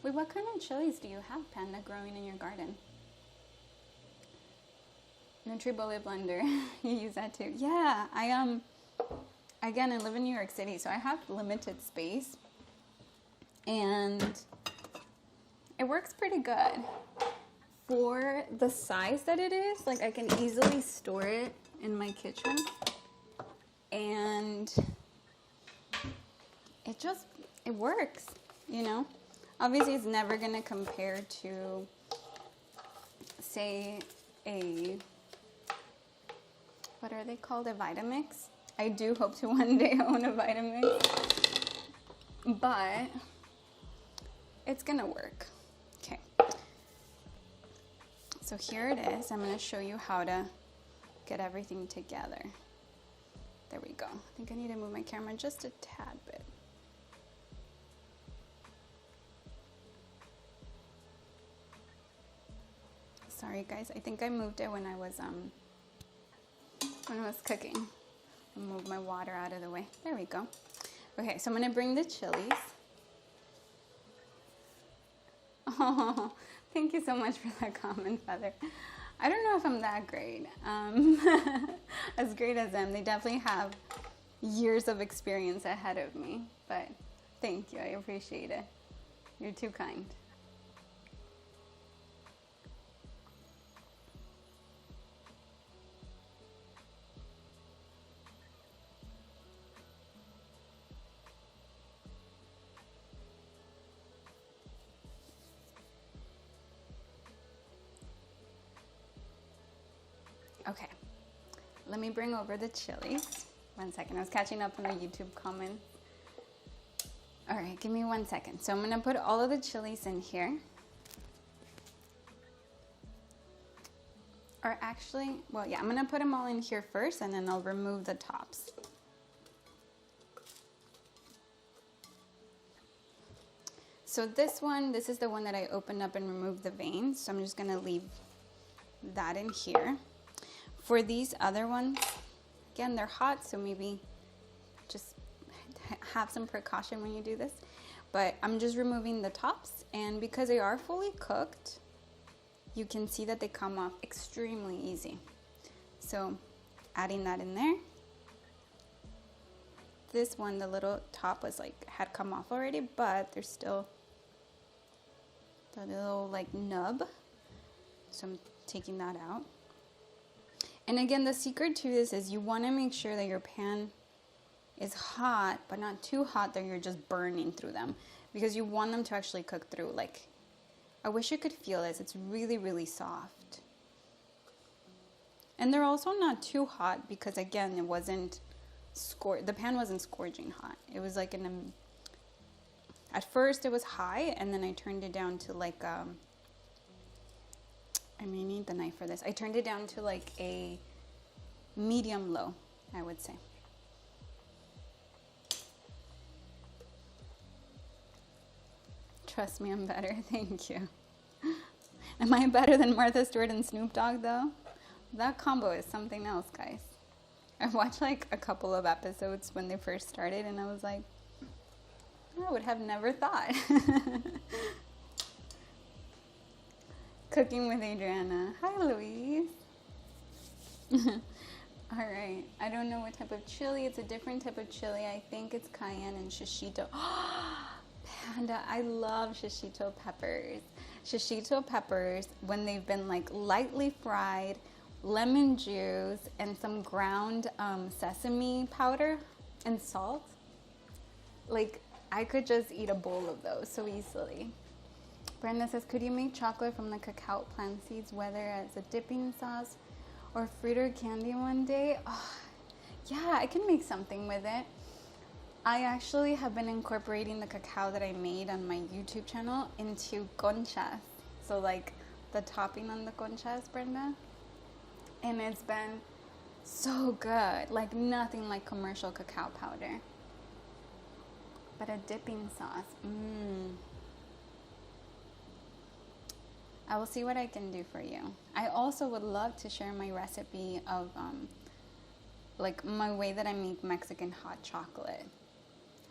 Speaker 1: Wait, what kind of chilies do you have, Panda, growing in your garden? NutriBullet blender. You use that too. Yeah, again, I live in New York City, so I have limited space. And it works pretty good. For the size that it is, like I can easily store it in my kitchen. And it works, you know? Obviously, it's never gonna compare to, say, what are they called? A Vitamix. I do hope to one day own a Vitamix, but it's gonna work. Okay. So here it is. I'm gonna show you how to get everything together. There we go. I think I need to move my camera just a tad bit. Sorry guys, I think I moved it when I was cooking. I'll move my water out of the way. There we go. Okay, so I'm gonna bring the chilies. Oh, thank you so much for that comment, Feather. I don't know if I'm that great. As great as them. They definitely have years of experience ahead of me, but thank you, I appreciate it. You're too kind. Okay, let me bring over the chilies. 1 second, I was catching up on the YouTube comment. All right, give me 1 second. So I'm gonna put all of the chilies in here. Or actually, well, yeah, I'm gonna put them all in here first and then I'll remove the tops. So this is the one that I opened up and removed the veins. So I'm just gonna leave that in here. For these other ones, again, they're hot, so maybe just have some precaution when you do this. But I'm just removing the tops, and because they are fully cooked, you can see that they come off extremely easy. So adding that in there. This one, the little top was like, had come off already, but there's still the little like nub. So I'm taking that out. And again, the secret to this is you want to make sure that your pan is hot, but not too hot that you're just burning through them, because you want them to actually cook through. Like, I wish you could feel this. It's really, really soft. And they're also not too hot because, again, it wasn't the pan wasn't scorching hot. It was like at first it was high, and then I turned it down to like, I may need the knife for this. I turned it down to like a medium low, I would say. Trust me, I'm better. Thank you. Am I better than Martha Stewart and Snoop Dogg, though? That combo is something else, guys. I watched like a couple of episodes when they first started, and I was like, I would have never thought. Cooking with Adriana. Hi, Louise. All right. I don't know what type of chili. It's a different type of chili. I think it's cayenne and shishito. Panda, I love shishito peppers. Shishito peppers, when they've been like lightly fried, lemon juice, and some ground sesame powder and salt. Like, I could just eat a bowl of those so easily. Brenda says, could you make chocolate from the cacao plant seeds, whether as a dipping sauce or fruit or candy one day? Oh, yeah, I can make something with it. I actually have been incorporating the cacao that I made on my YouTube channel into conchas. So like the topping on the conchas, Brenda. And it's been so good. Like nothing like commercial cacao powder. But a dipping sauce. I will see what I can do for you. I also would love to share my recipe of like my way that I make Mexican hot chocolate.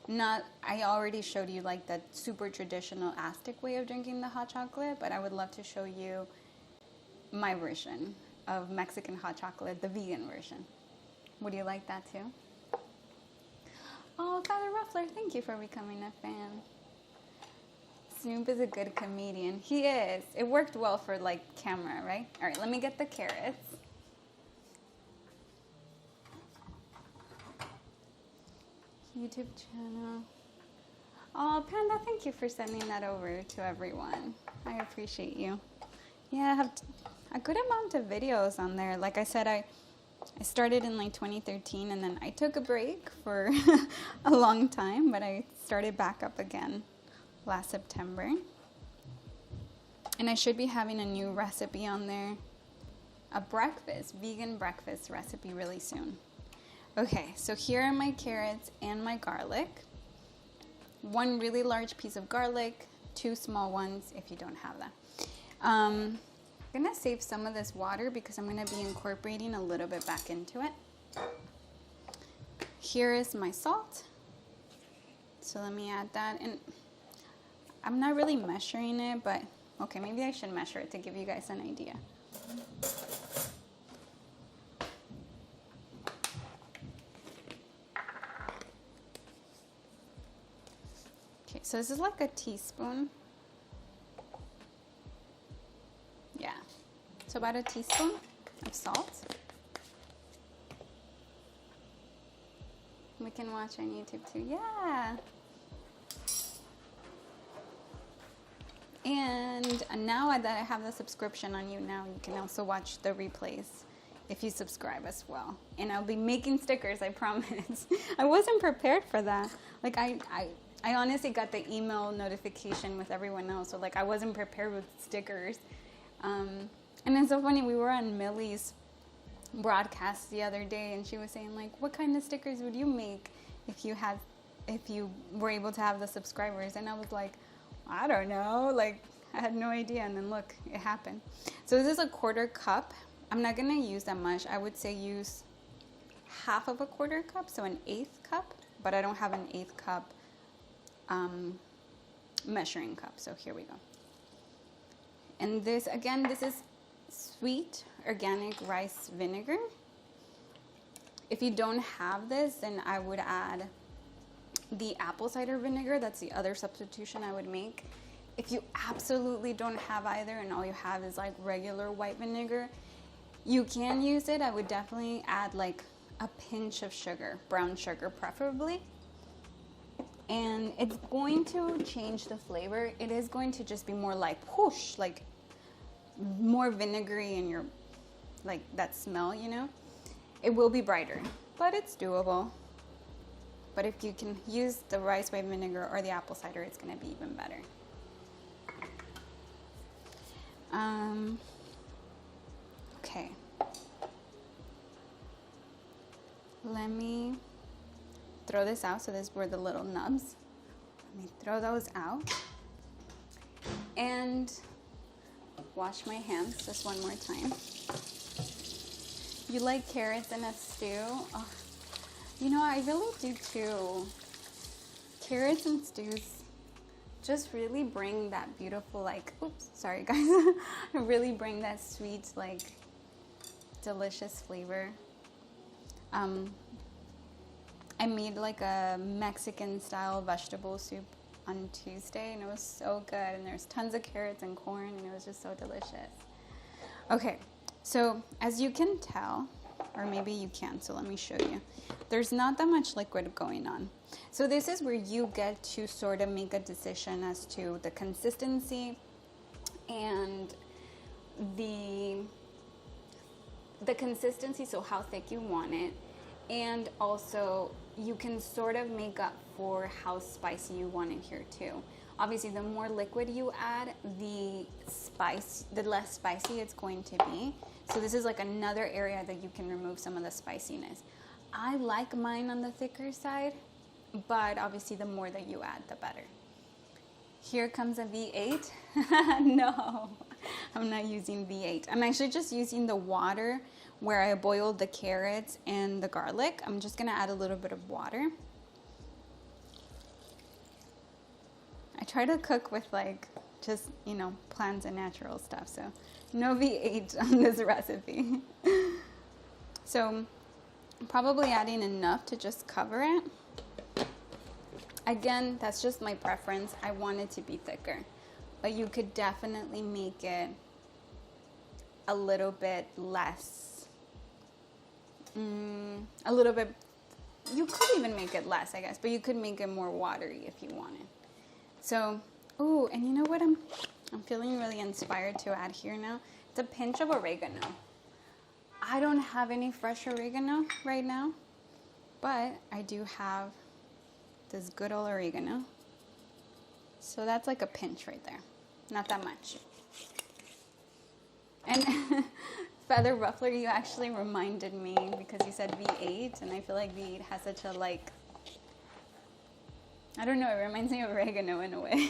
Speaker 1: I already showed you like that super traditional Aztec way of drinking the hot chocolate, but I would love to show you my version of Mexican hot chocolate, the vegan version. Would you like that too? Oh, Father Ruffler, thank you for becoming a fan. Snoop is a good comedian. He is. It worked well for like camera, right? All right, let me get the carrots. YouTube channel. Oh, Panda, thank you for sending that over to everyone. I appreciate you. Yeah, I have a good amount of videos on there. Like I said, I started in like 2013, and then I took a break for a long time, but I started back up again last September. And I should be having a new recipe on there, a vegan breakfast recipe really soon. Okay, so here are my carrots and my garlic. One really large piece of garlic, 2 small ones if you don't have that. I'm gonna save some of this water because I'm gonna be incorporating a little bit back into it. Here is my salt. So let me add that. And I'm not really measuring it, but okay, maybe I should measure it to give you guys an idea. Okay, so this is like a teaspoon. Yeah, so about a teaspoon of salt. We can watch on YouTube too, yeah. And now that I have the subscription on YouNow, you can also watch the replays if you subscribe as well. And I'll be making stickers, I promise. I wasn't prepared for that. Like I honestly got the email notification with everyone else, so like I wasn't prepared with stickers. And it's so funny, we were on Millie's broadcast the other day, and she was saying like, what kind of stickers would you make if you were able to have the subscribers? And I was like, I don't know, like I had no idea. And then look, it happened. So this is a 1/4 cup. I'm not gonna use that much. I would say use half of a 1/4 cup, so an 1/8 cup, but I don't have an 1/8 cup measuring cup. So here we go. And this, again, this is sweet organic rice vinegar. If you don't have this, then I would add the apple cider vinegar. That's the other substitution I would make. If you absolutely don't have either and all you have is like regular white vinegar, you can use it. I would definitely add like a pinch of sugar, brown sugar preferably. And it's going to change the flavor. It is going to just be more like whoosh, like more vinegary in your, like that smell, you know? It will be brighter, but it's doable. But if you can use the rice white vinegar or the apple cider, it's gonna be even better. Okay. Let me throw this out. So these were the little nubs. Let me throw those out. And wash my hands just one more time. You like carrots in a stew? Oh, you know, I really do too. Carrots and stews just really bring that beautiful, like, oops, sorry guys. Really bring that sweet, like, delicious flavor. I made like a Mexican style vegetable soup on Tuesday and it was so good, and there's tons of carrots and corn and it was just so delicious. Okay, so as you can tell, or maybe you can't, so let me show you. There's not that much liquid going on. So this is where you get to sort of make a decision as to the consistency and the consistency, so how thick you want it, and also you can sort of make up for how spicy you want it here too. Obviously, the more liquid you add, the less spicy it's going to be. So this is like another area that you can remove some of the spiciness. I like mine on the thicker side, but obviously the more that you add, the better. Here comes a V8. No, I'm not using V8. I'm actually just using the water where I boiled the carrots and the garlic. I'm just gonna add a little bit of water. I try to cook with like just, you know, plants and natural stuff, so no V8 on this recipe. So I'm probably adding enough to just cover it. Again, that's just my preference. I want it to be thicker, but you could definitely make it a little bit less. A little bit, you could even make it less, I guess, but you could make it more watery if you wanted. So, ooh, and you know what I'm feeling really inspired to add here now? It's a pinch of oregano. I don't have any fresh oregano right now, but I do have this good old oregano. So that's like a pinch right there. Not that much. And Feather Ruffler, you actually reminded me because you said V8, and I feel like V8 has such a, like, I don't know, it reminds me of oregano in a way.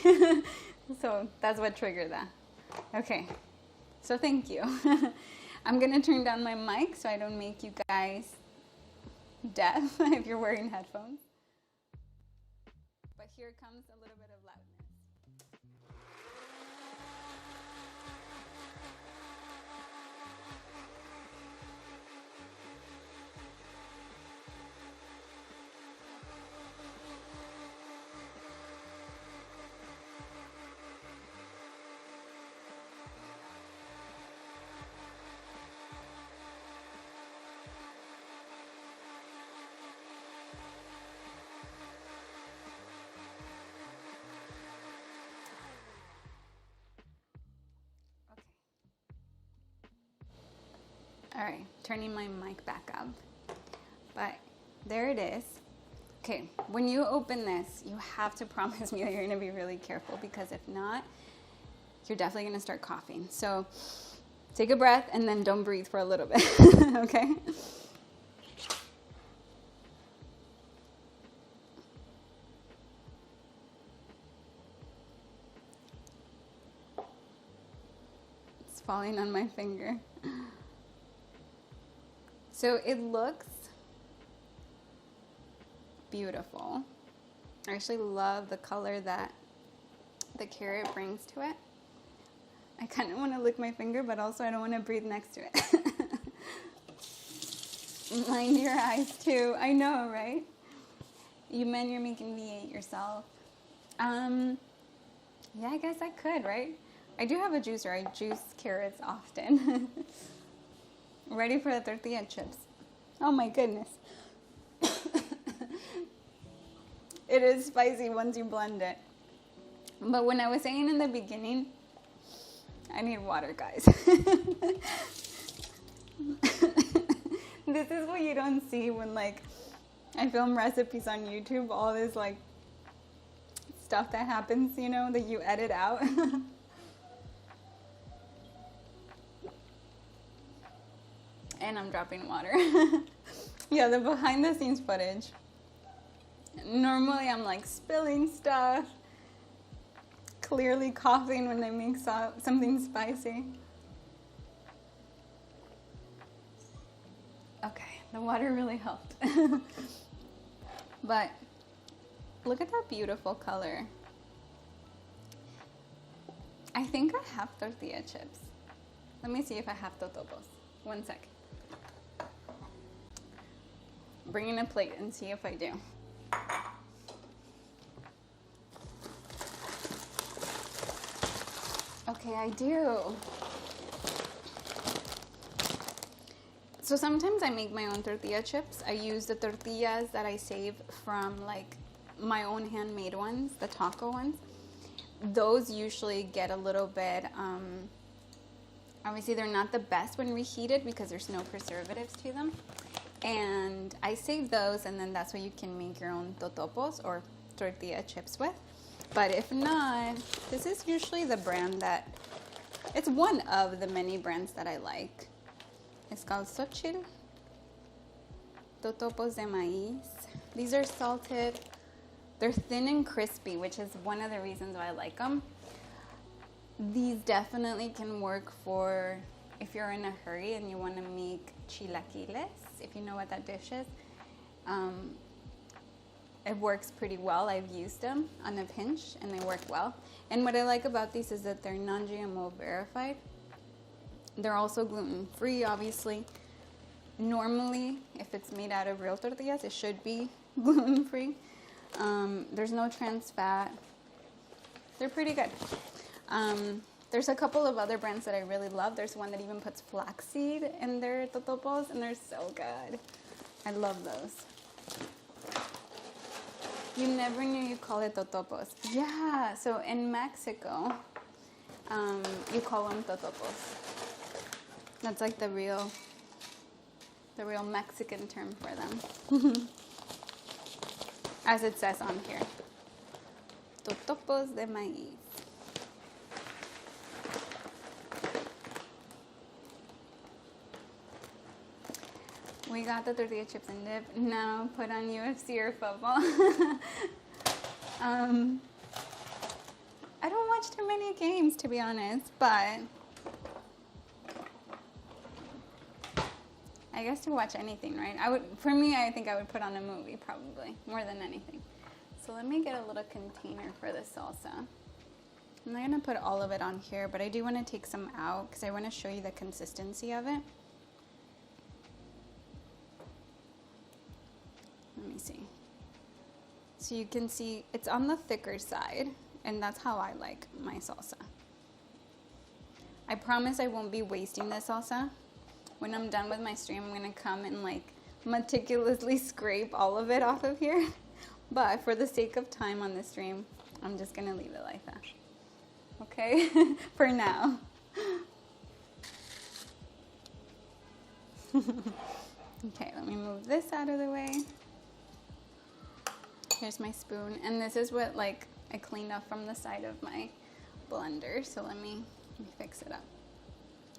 Speaker 1: So that's what triggered that. Okay, so thank you. I'm gonna turn down my mic so I don't make you guys deaf if you're wearing headphones. But here comes a little bit of loudness. All right, turning my mic back up, but there it is. Okay, when you open this, you have to promise me that you're gonna be really careful, because if not, you're definitely gonna start coughing. So take a breath and then don't breathe for a little bit, okay? It's falling on my finger. So it looks beautiful. I actually love the color that the carrot brings to it. I kind of want to lick my finger, but also I don't want to breathe next to it. Mind your eyes too. I know, right? You men, you're making me eat yourself. Yeah, I guess I could, right? I do have a juicer. I juice carrots often. Ready for the tortilla chips. Oh my goodness. It is spicy once you blend it. But when I was saying in the beginning, I need water, guys. This is what you don't see when, like, I film recipes on YouTube. All this, like, stuff that happens, you know, that you edit out. And I'm dropping water. Yeah, the behind the scenes footage. Normally I'm like spilling stuff, clearly coughing when I make something spicy. Okay, the water really helped. But look at that beautiful color. I think I have tortilla chips. Let me see if I have totopos. 1 sec. Bring in a plate and see if I do. Okay, I do. So sometimes I make my own tortilla chips. I use the tortillas that I save from like my own handmade ones, the taco ones. Those usually get a little bit, obviously they're not the best when reheated because there's no preservatives to them. And I save those, and then that's what you can make your own totopos or tortilla chips with. But if not, this is usually the brand that, it's one of the many brands that I like. It's called Xochitl Totopos de Maíz. These are salted. They're thin and crispy, which is one of the reasons why I like them. These definitely can work for if you're in a hurry and you want to make chilaquiles, if you know what that dish is. It works pretty well. I've used them on a pinch and they work well. And what I like about these is that they're non-GMO verified. They're also gluten-free, obviously. Normally, if it's made out of real tortillas, it should be gluten-free. There's no trans fat. They're pretty good. There's a couple of other brands that I really love. There's one that even puts flaxseed in their totopos, and they're so good. I love those. You never knew you call it totopos. Yeah, so in Mexico, you call them totopos. That's like the real Mexican term for them. As it says on here. Totopos de maíz. We got the tortilla chips and dip. Now put on UFC or football. I don't watch too many games, to be honest, but I guess to watch anything, right? For me, I think I would put on a movie probably more than anything. So let me get a little container for the salsa. I'm not gonna put all of it on here, but I do want to take some out because I want to show you the consistency of it. Let me see. So you can see it's on the thicker side, and that's how I like my salsa. I promise I won't be wasting this salsa. When I'm done with my stream, I'm gonna come and like meticulously scrape all of it off of here. But for the sake of time on the stream, I'm just gonna leave it like that. Okay, for now. Okay, let me move this out of the way. Here's my spoon, and this is what like I cleaned up from the side of my blender. So let me fix it up.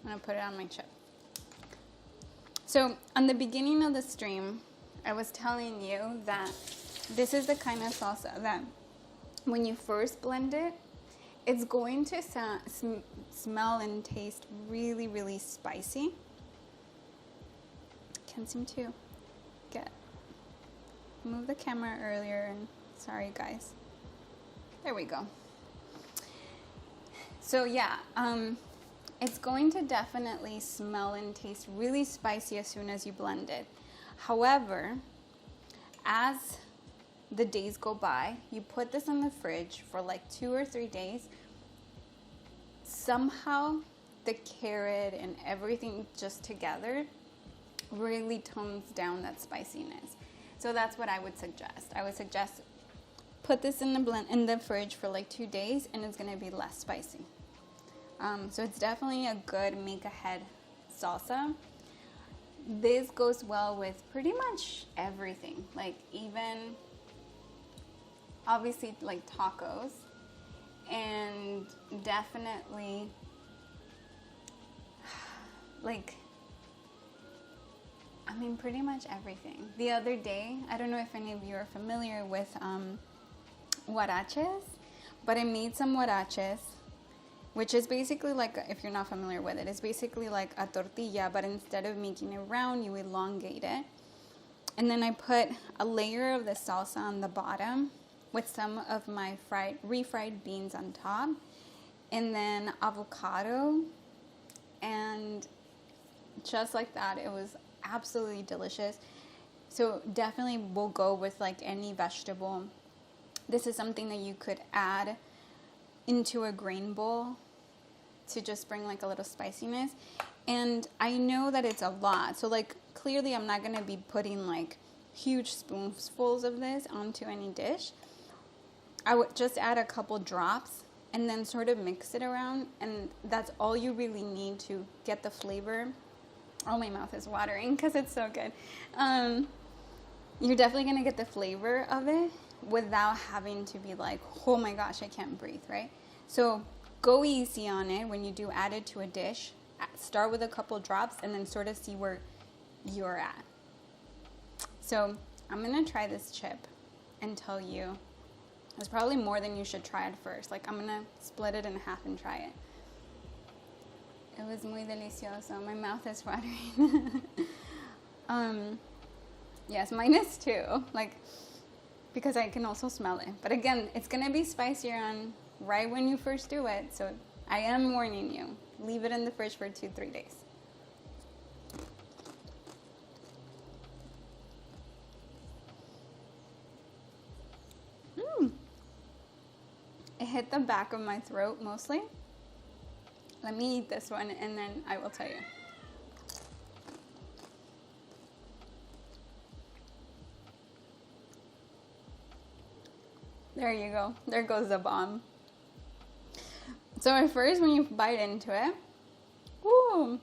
Speaker 1: I'm gonna put it on my chip. So on the beginning of the stream, I was telling you that this is the kind of salsa that when you first blend it, it's going to smell and taste really, really spicy. Can't seem to move the camera earlier, and sorry guys. There we go. So yeah, it's going to definitely smell and taste really spicy as soon as you blend it. However, as the days go by, you put this in the fridge for like 2 or 3 days, somehow the carrot and everything just together really tones down that spiciness. So that's what I would suggest. I would suggest put this in the fridge for like 2 days, and it's gonna be less spicy. So it's definitely a good make ahead salsa. This goes well with pretty much everything, like even obviously like tacos, and definitely like, I mean, pretty much everything. The other day, I don't know if any of you are familiar with huaraches, but I made some huaraches, which is basically like, if you're not familiar with it, it's basically like a tortilla, but instead of making it round, you elongate it. And then I put a layer of the salsa on the bottom with some of my refried beans on top, and then avocado, and just like that, it was absolutely delicious. So definitely will go with like any vegetable. This is something that you could add into a grain bowl to just bring like a little spiciness. And I know that it's a lot, so like clearly I'm not gonna be putting like huge spoonfuls of this onto any dish. I would just add a couple drops and then sort of mix it around, and that's all you really need to get the flavor. Oh, my mouth is watering because it's so good. You're definitely gonna get the flavor of it without having to be like, oh my gosh, I can't breathe, right? So go easy on it when you do add it to a dish. Start with a couple drops and then sort of see where you're at. So I'm gonna try this chip and tell you, it's probably more than you should try at first. Like, I'm gonna split it in half and try it. It was muy delicioso. My mouth is watering. Yes, mine is too. Like, because I can also smell it. But again, it's gonna be spicier on right when you first do it. So I am warning you. Leave it in the fridge for 2-3 days. It hit the back of my throat mostly. Let me eat this one and then I will tell you. There you go. There goes the bomb. So at first when you bite into it, whoo,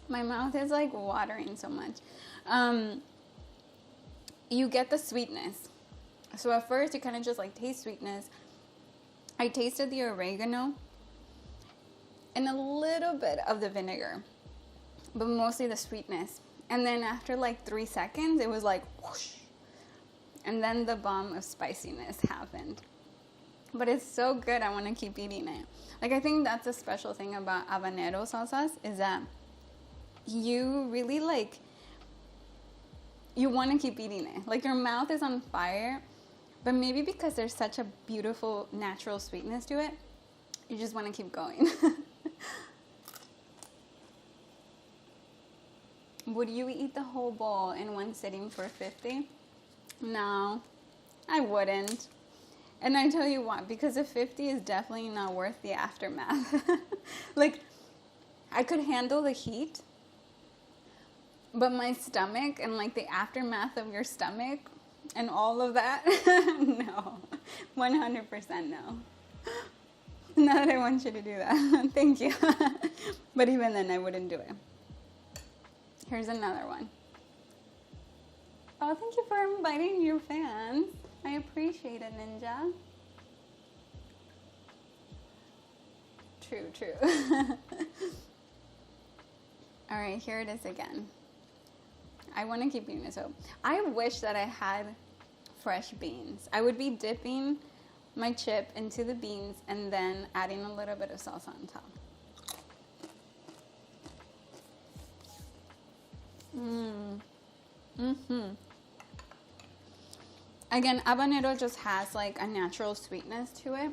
Speaker 1: my mouth is like watering so much. You get the sweetness. So at first you kind of just like taste sweetness. I tasted the oregano and a little bit of the vinegar, but mostly the sweetness. And then after like 3 seconds, it was like whoosh. And then the bomb of spiciness happened. But it's so good, I want to keep eating it. Like, I think that's a special thing about habanero salsas, is that you really like, you want to keep eating it. Like, your mouth is on fire, but maybe because there's such a beautiful natural sweetness to it, you just want to keep going. Would you eat the whole bowl in one sitting for 50? No, I wouldn't. And I tell you why, because a 50 is definitely not worth the aftermath. Like, I could handle the heat, but my stomach and like the aftermath of your stomach and all of that, no, 100% no. Not that I want you to do that. Thank you. But even then, I wouldn't do it. Here's another one. Oh, thank you for inviting your fans. I appreciate it, Ninja. True. All right, here it is again. I want to keep eating this. So I wish that I had fresh beans. I would be dipping my chip into the beans and then adding a little bit of salsa on top. Again, habanero just has like a natural sweetness to it.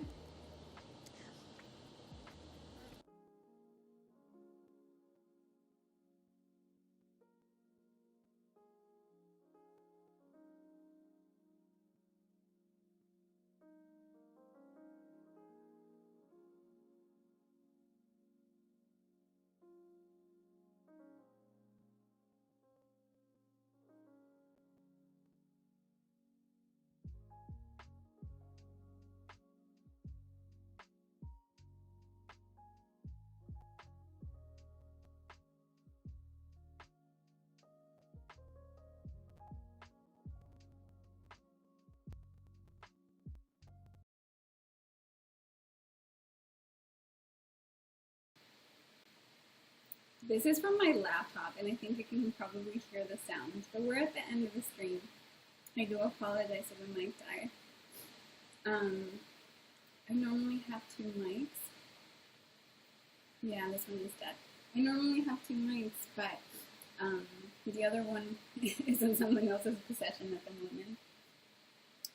Speaker 1: This is from my laptop, and I think you can probably hear the sounds, but we're at the end of the stream. I do apologize if the mic died. I normally have 2 mics. Yeah, this one is dead. I normally have 2 mics, but the other one is in someone else's possession at the moment.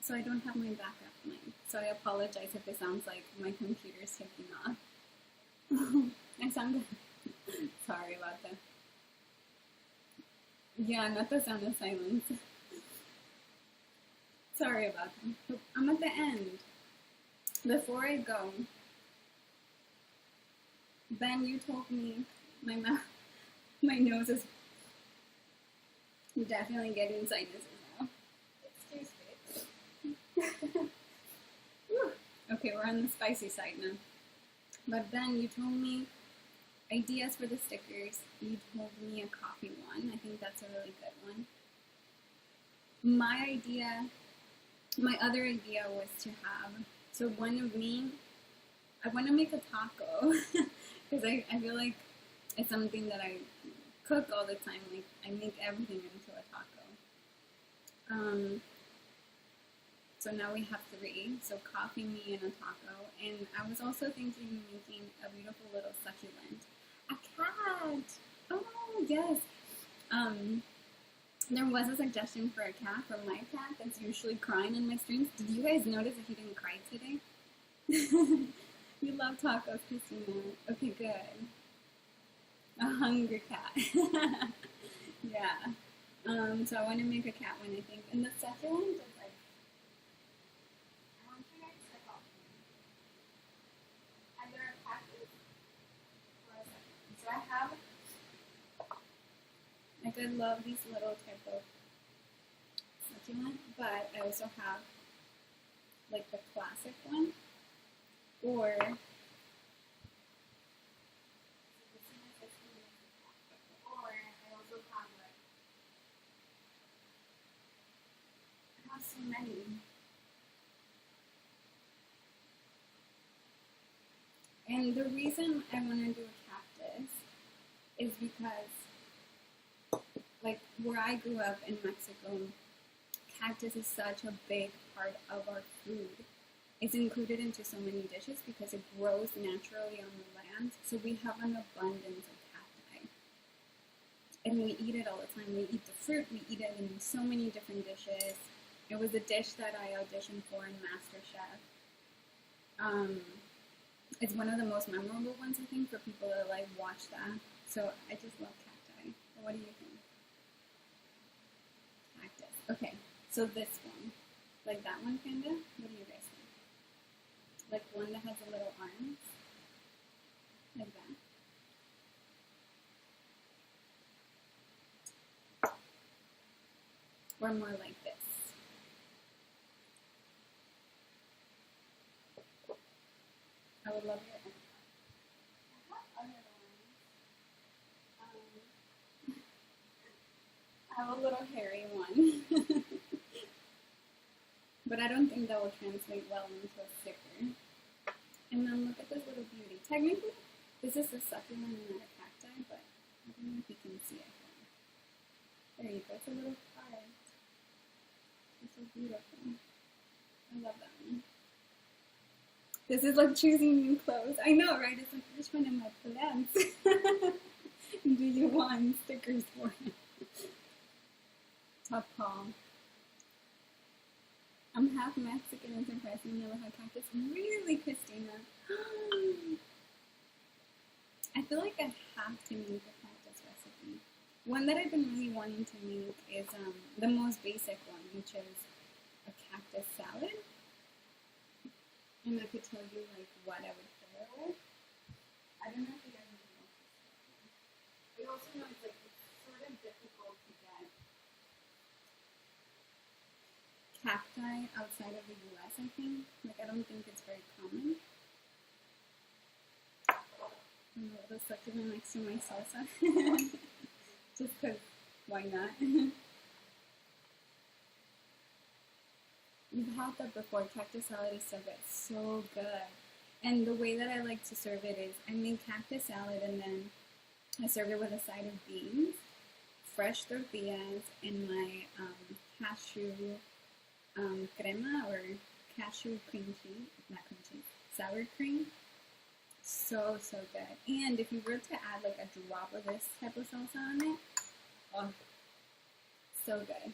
Speaker 1: So I don't have my backup mic. So I apologize if it sounds like my computer's taking off. I sound sorry about that. Yeah, not the sound of silence. Sorry about that. I'm at the end. Before I go, Ben, you told me my my nose is definitely getting sinuses now. Excuse me. Okay, we're on the spicy side now. But then you told me ideas for the stickers. You told me a coffee one. I think that's a really good one. My other idea was to have, so one of me, I want to make a taco because I feel like it's something that I cook all the time. Like I make everything into a taco. So now we have 3. So coffee, me, and a taco. And I was also thinking of making a beautiful little succulent. A cat! Oh, yes. There was a suggestion for a cat from my cat that's usually crying in my streams. Did you guys notice if he didn't cry today? You love tacos, Christina. Okay, good. A hungry cat. Yeah. So I want to make a cat one, I think. And the succulent is like, I want you guys to help me. Either a cactus or a succulent. So I have, like, I love these little type of succulent, but I also have like the classic one, or I also have like, I have so many. And the reason I want to do a cactus is because, like, where I grew up in Mexico, cactus is such a big part of our food. It's included into so many dishes because it grows naturally on the land. So we have an abundance of cacti. And we eat it all the time. We eat the fruit, we eat it in so many different dishes. It was a dish that I auditioned for in MasterChef. It's one of the most memorable ones, I think, for people that like watch that. So I just love cacti. What do you think? Cactus. Okay, so this one. Like that one, kinda? What do you guys think? Like one that has a little arms? Like that? Or more like this? I would love your input. I have other ones. I have a little hairy one. But I don't think that will translate well into a sticker. And then look at this little beauty. Technically, this is a succulent and not a cacti, but I don't know if you can see it. There you go. It's a little card. It's so beautiful. I love that one. This is like choosing new clothes. I know, right? It's like, which one am I plans? Do you want stickers for it? Tough call. I'm half Mexican and surprisingly never had cactus. Really, Christina? I feel like I have to make a cactus recipe. One that I've been really wanting to make is the most basic one, which is a cactus salad. And I could tell you like what I would pair it with. I don't know if you guys know. I also know it's like it's sort of difficult to get cacti outside of the US, I think. Like I don't think it's very common. I'm a little succulent next to my salsa. Just because, why not? You've had that before. Cactus salad is so good. And the way that I like to serve it is I make cactus salad and then I served it with a side of beans, fresh tortillas, and my cashew crema, or cashew cream cheese, not cream cheese, sour cream. So, so good. And if you were to add like a drop of this type of salsa on it, oh, so good.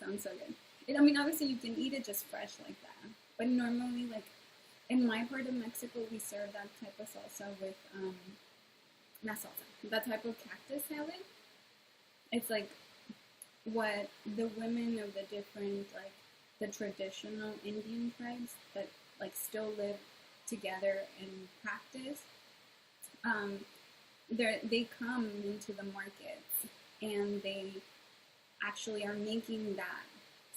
Speaker 1: Sounds so good. I mean, obviously you can eat it just fresh like that, but normally, like in my part of Mexico, we serve that type of salsa with not salsa, that type of cactus salad. It's like what the women of the different, like the traditional Indian tribes that like still live together and practice. They come into the markets and they actually are making that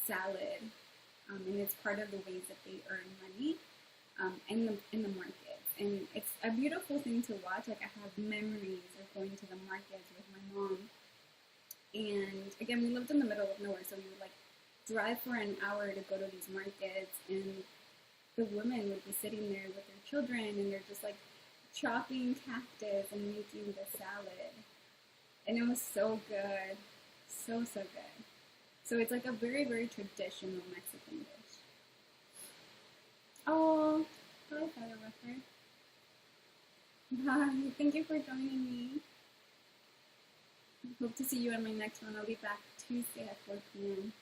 Speaker 1: salad, and it's part of the ways that they earn money in the market. And it's a beautiful thing to watch. Like, I have memories of going to the markets with my mom. And again, we lived in the middle of nowhere, so we would like drive for an hour to go to these markets, and the women would be sitting there with their children, and they're just like chopping cactus and making the salad. And it was so good. So, so good. So it's like a very, very traditional Mexican dish. Oh, bye, Fireworker. Bye. Thank you for joining me. Hope to see you on my next one. I'll be back Tuesday at 4 p.m.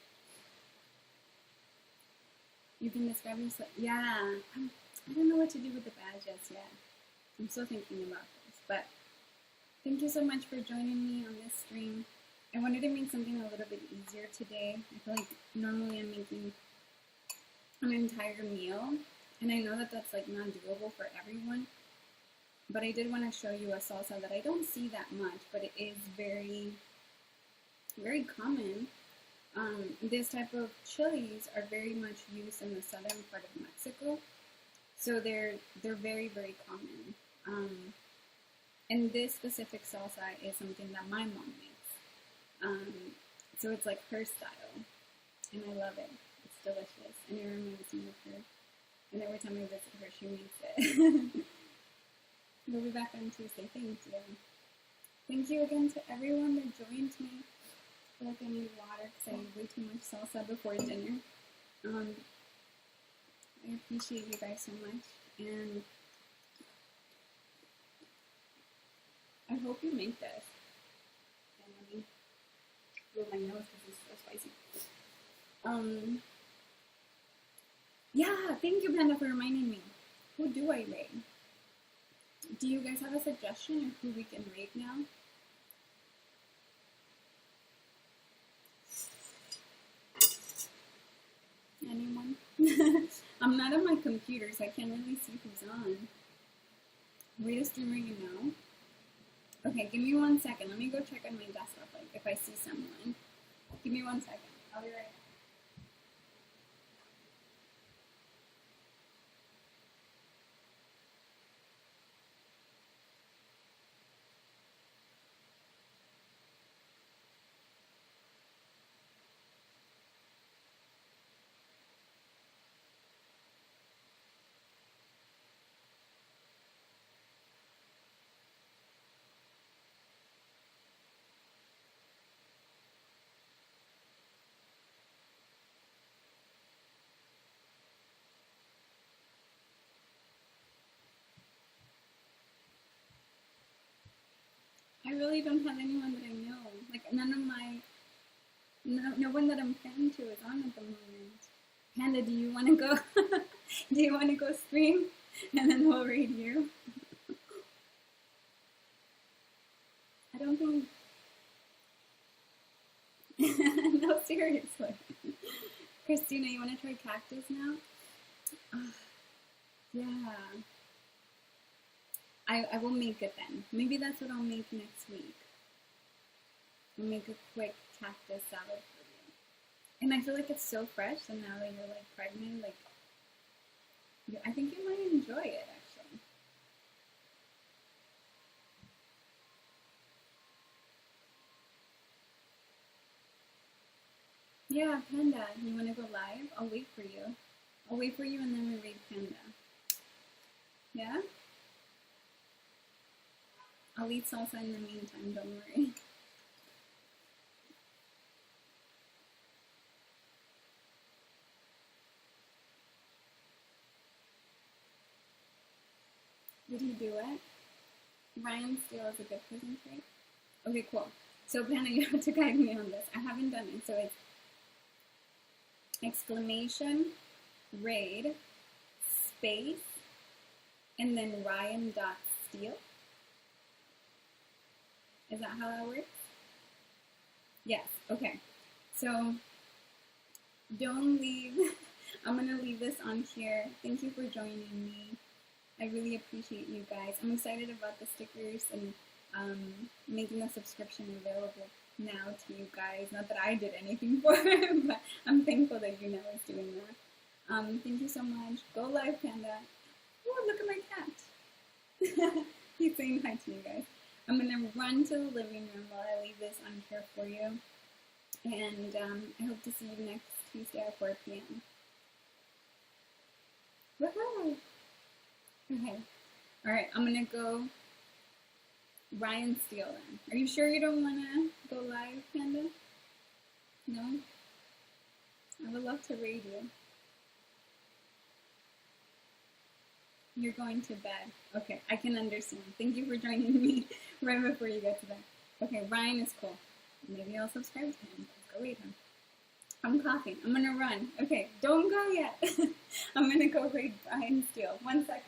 Speaker 1: You can describe yourself. Yeah. I don't know what to do with the badges yet. I'm still thinking about this. But thank you so much for joining me on this stream. I wanted to make something a little bit easier today. I feel like normally I'm making an entire meal, and I know that that's like not doable for everyone, but I did want to show you a salsa that I don't see that much, but it is very, very common. This type of chilies are very much used in the southern part of Mexico, so they're very, very common. And this specific salsa is something that my mom makes. So it's like her style, and I love it. It's delicious, and it reminds me of her. And every time I visit her, she makes it. We'll be back on Tuesday. Thank you. Thank you again to everyone that joined me. I feel like I need water because I ate way too much salsa before dinner. I appreciate you guys so much, and I hope you make this. Blow my nose because it's so spicy. Yeah, thank you, Panda, for reminding me. Who do I rate? Do you guys have a suggestion of who we can rate now? Anyone? I'm not on my computer, so I can't really see who's on. Rate a streamer you know. Okay, give me 1 second. Let me go check on my desktop, like, if I see someone. Give me 1 second. I'll be right back. I really don't have anyone that I know. Like, no one that I'm fan to is on at the moment. Panda, do you want to go? Do you want to go stream? And then we'll read you. I don't think... No, seriously. Christina, you want to try cactus now? Yeah. I will make it then. Maybe that's what I'll make next week. I'll make a quick cactus salad for you. And I feel like it's so fresh, and now that you're like pregnant, like, I think you might enjoy it actually. Yeah, Panda, you want to go live? I'll wait for you. I'll wait for you and then we read Panda. Yeah? I'll eat salsa in the meantime, don't worry. Did he do it? Ryan Steele is a good prison trait. Okay, cool. So Panda, you have to guide me on this. I haven't done it. So it's exclamation, raid, space, and then Ryan.Steele. Is that how that works? Yes, okay. So don't leave. I'm going to leave this on here. Thank you for joining me. I really appreciate you guys. I'm excited about the stickers and making the subscription available now to you guys. Not that I did anything for it, but I'm thankful that YouNow is doing that. Thank you so much. Go live, Panda. Oh, look at my cat. He's saying hi to you guys. I'm going to run to the living room while I leave this on here for you. And I hope to see you next Tuesday at 4 p.m. Woohoo! Okay. Alright, I'm going to go Ryan Steele then. Are you sure you don't want to go live, Panda? No? I would love to raid you. You're going to bed. Okay, I can understand. Thank you for joining me right before you get to bed. Okay, Ryan is cool. Maybe I'll subscribe to him. Let's go raid him. I'm coughing. I'm going to run. Okay, don't go yet. I'm going to go raid Ryan Steele. 1 second.